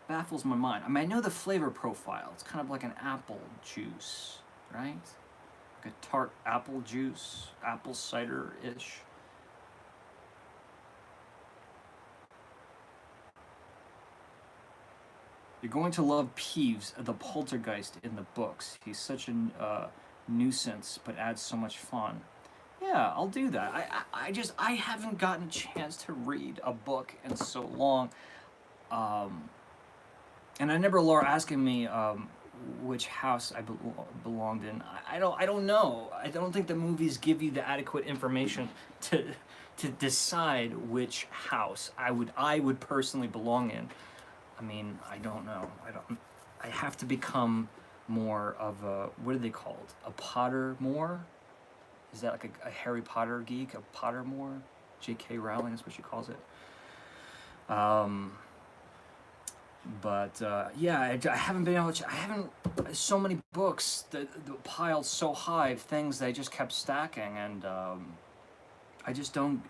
baffles my mind. I mean, I know the flavor profile. It's kind of like an apple juice, right? Like a tart apple juice, apple cider-ish. You're going to love Peeves, the poltergeist in the books. He's such a nuisance, but adds so much fun. Yeah, I'll do that. I haven't gotten a chance to read a book in so long. And I remember Laura asking me which house I belonged in. I don't know. I don't think the movies give you the adequate information to decide which house I would personally belong in. I mean, I don't know. I have to become more of a, what are they called? A Pottermore? Is that like a Harry Potter geek? A Pottermore? J.K. Rowling is what she calls it. Yeah, I haven't been able to. I haven't. So many books that piled so high of things that I just kept stacking, and I just don't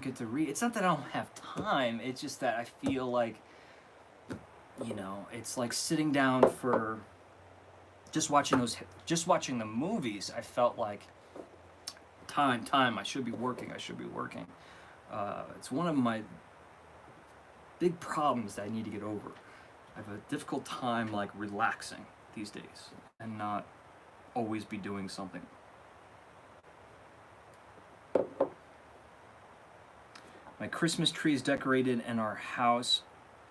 get to read. It's not that I don't have time. It's just that I feel like, you know, it's like sitting down for just watching the movies. I felt like time. I should be working. It's one of my big problems that I need to get over. I have a difficult time like relaxing these days and not always be doing something. My Christmas tree is decorated in our house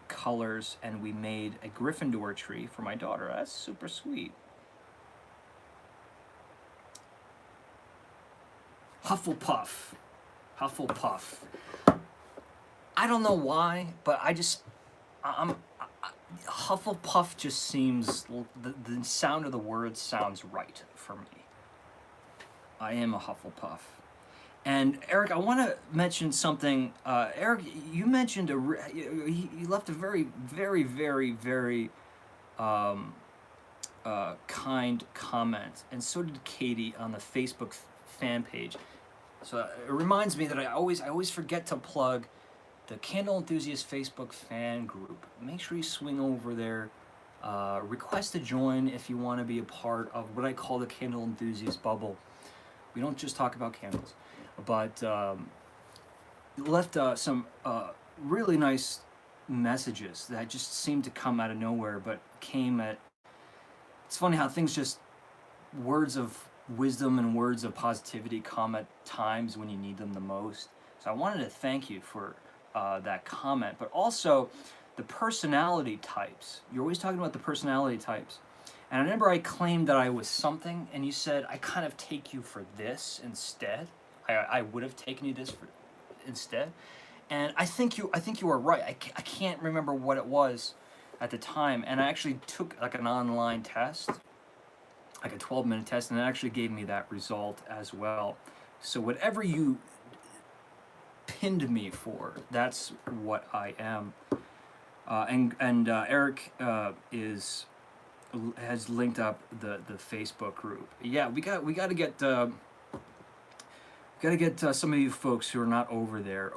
colors, and we made a Gryffindor tree for my daughter. That's super sweet. Hufflepuff. I don't know why, but Hufflepuff just seems, the sound of the word sounds right for me. I am a Hufflepuff. And Eric, I want to mention something. Eric, you mentioned you left a very, very, very, very kind comment, and so did Katie on the Facebook fan page. So it reminds me that I always forget to plug the Candle Enthusiast Facebook fan group. Make sure you swing over there. Request to join if you want to be a part of what I call the Candle Enthusiast bubble. We don't just talk about candles, but left some really nice messages that just seemed to come out of nowhere, but came at. It's funny how things just, words of wisdom and words of positivity come at times when you need them the most. So I wanted to thank you for that comment, but also the personality types. You're always talking about the personality types. And I remember I claimed that I was something, and you said, I kind of take you for this instead. I would have taken you this for instead. And I think you are right. I can't remember what it was at the time. And I actually took like an online test, like a 12-minute test, and it actually gave me that result as well. So whatever you pinned me for, that's what I am. And Eric has linked up the Facebook group. Yeah, we got to get some of you folks who are not over there.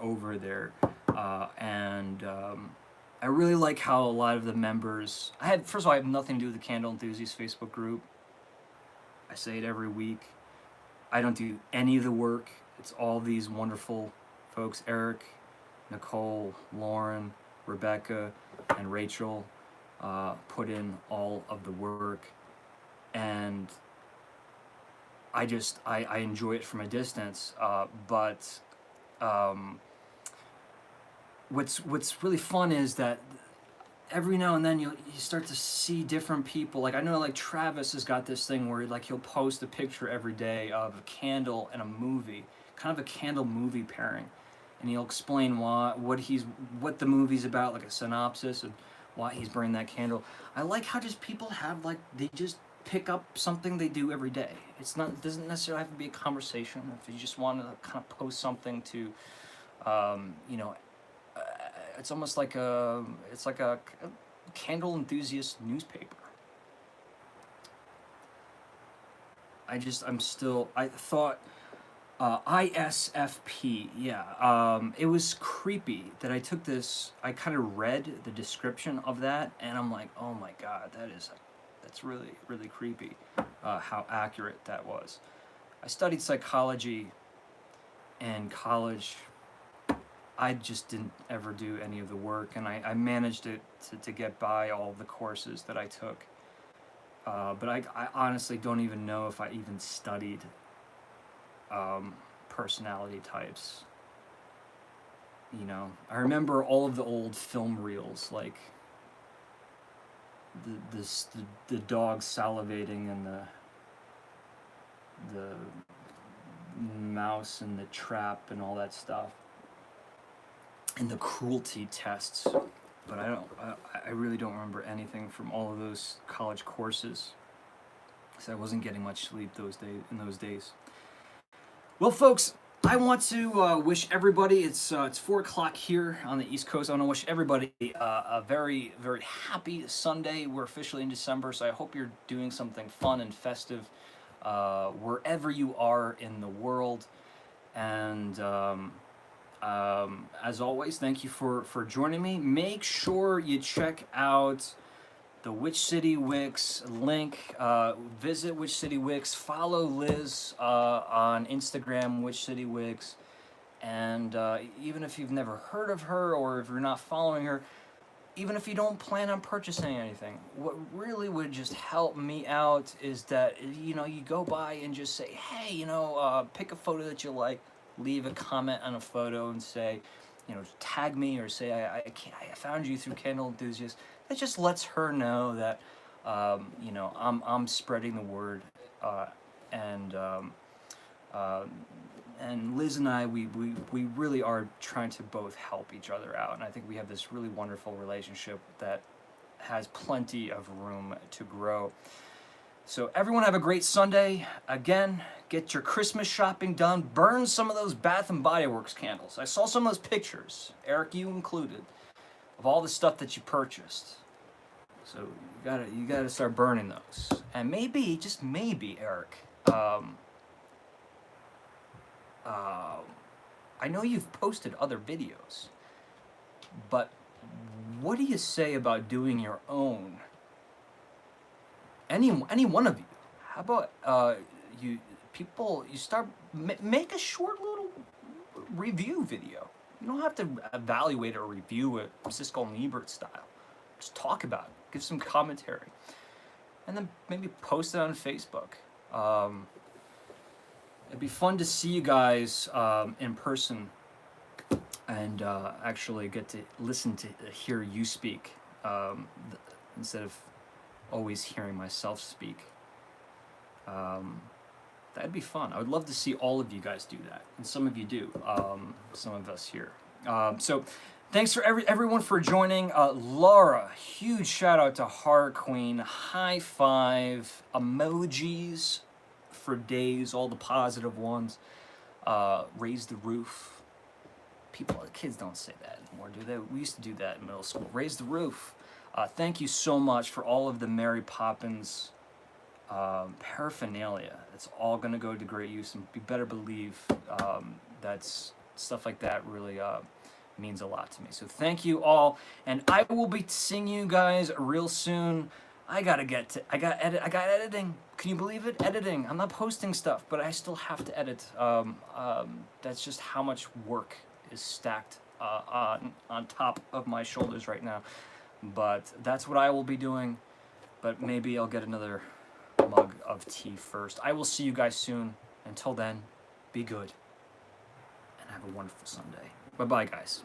I really like how a lot of the members. First of all, I have nothing to do with the Candle Enthusiast Facebook group. I say it every week. I don't do any of the work. It's all these wonderful folks: Eric, Nicole, Lauren, Rebecca, and Rachel put in all of the work, and I enjoy it from a distance. But what's really fun is that every now and then you start to see different people. Like I know, like Travis has got this thing where like he'll post a picture every day of a candle and a movie, kind of a candle movie pairing, and he'll explain what the movie's about, like a synopsis, and why he's burning that candle. I like how just people have, like, they just pick up something they do every day. It doesn't necessarily have to be a conversation. If you just want to kind of post something to, it's almost like a Candle Enthusiast newspaper. I thought ISFP, yeah. It was creepy that I took this. I kind of read the description of that, and I'm like, oh my god, that's really, really creepy. How accurate that was. I studied psychology in college. I just didn't ever do any of the work, and I managed to get by all of the courses that I took. But I honestly don't even know if I even studied personality types. You know, I remember all of the old film reels, like the dog salivating and the mouse in the trap and all that stuff, and the cruelty tests. But I really don't remember anything from all of those college courses, because I wasn't getting much sleep in those days. Well, folks, I want to wish everybody, it's 4 o'clock here on the East Coast. I want to wish everybody a very, very happy Sunday. We're officially in December, so I hope you're doing something fun and festive wherever you are in the world. And as always, thank you for joining me. Make sure you check out the Witch City Wicks link. Visit Witch City Wicks. Follow Liz on Instagram, Witch City Wicks. And even if you've never heard of her, or if you're not following her, even if you don't plan on purchasing anything, what really would just help me out is that, you go by and just say, hey, pick a photo that you like, leave a comment on a photo and say, tag me, or say I found you through Candle Enthusiast. That just lets her know that I'm spreading the word, and Liz and I, we really are trying to both help each other out, and I think we have this really wonderful relationship that has plenty of room to grow. So everyone have a great Sunday. Again, get your Christmas shopping done. Burn some of those Bath and Body Works candles. I saw some of those pictures, Eric, you included, of all the stuff that you purchased. So you gotta start burning those. And maybe, just maybe, Eric, I know you've posted other videos, but what do you say about doing your own? Any one of you? How about you start make a short little review video. You don't have to evaluate or review it Siskel and Ebert style. Just talk about it. Give some commentary, and then maybe post it on Facebook. It'd be fun to see you guys in person and actually get to listen to hear you speak instead of always hearing myself speak. That'd be fun. I would love to see all of you guys do that, and some of you do. Some of us here. So, thanks for everyone for joining. Laura, huge shout out to Heart Queen. High five, emojis for days, all the positive ones. Raise the roof. Kids don't say that anymore, do they? We used to do that in middle school. Raise the roof. Thank you so much for all of the Mary Poppins paraphernalia. It's all going to go to great use, and you better believe that's stuff like that really means a lot to me. So thank you all, and I will be seeing you guys real soon. I got editing. Can you believe it? Editing. I'm not posting stuff, but I still have to edit. That's just how much work is stacked on top of my shoulders right now. But that's what I will be doing. But maybe I'll get another mug of tea first. I will see you guys soon. Until then, be good and have a wonderful Sunday. Bye-bye, guys.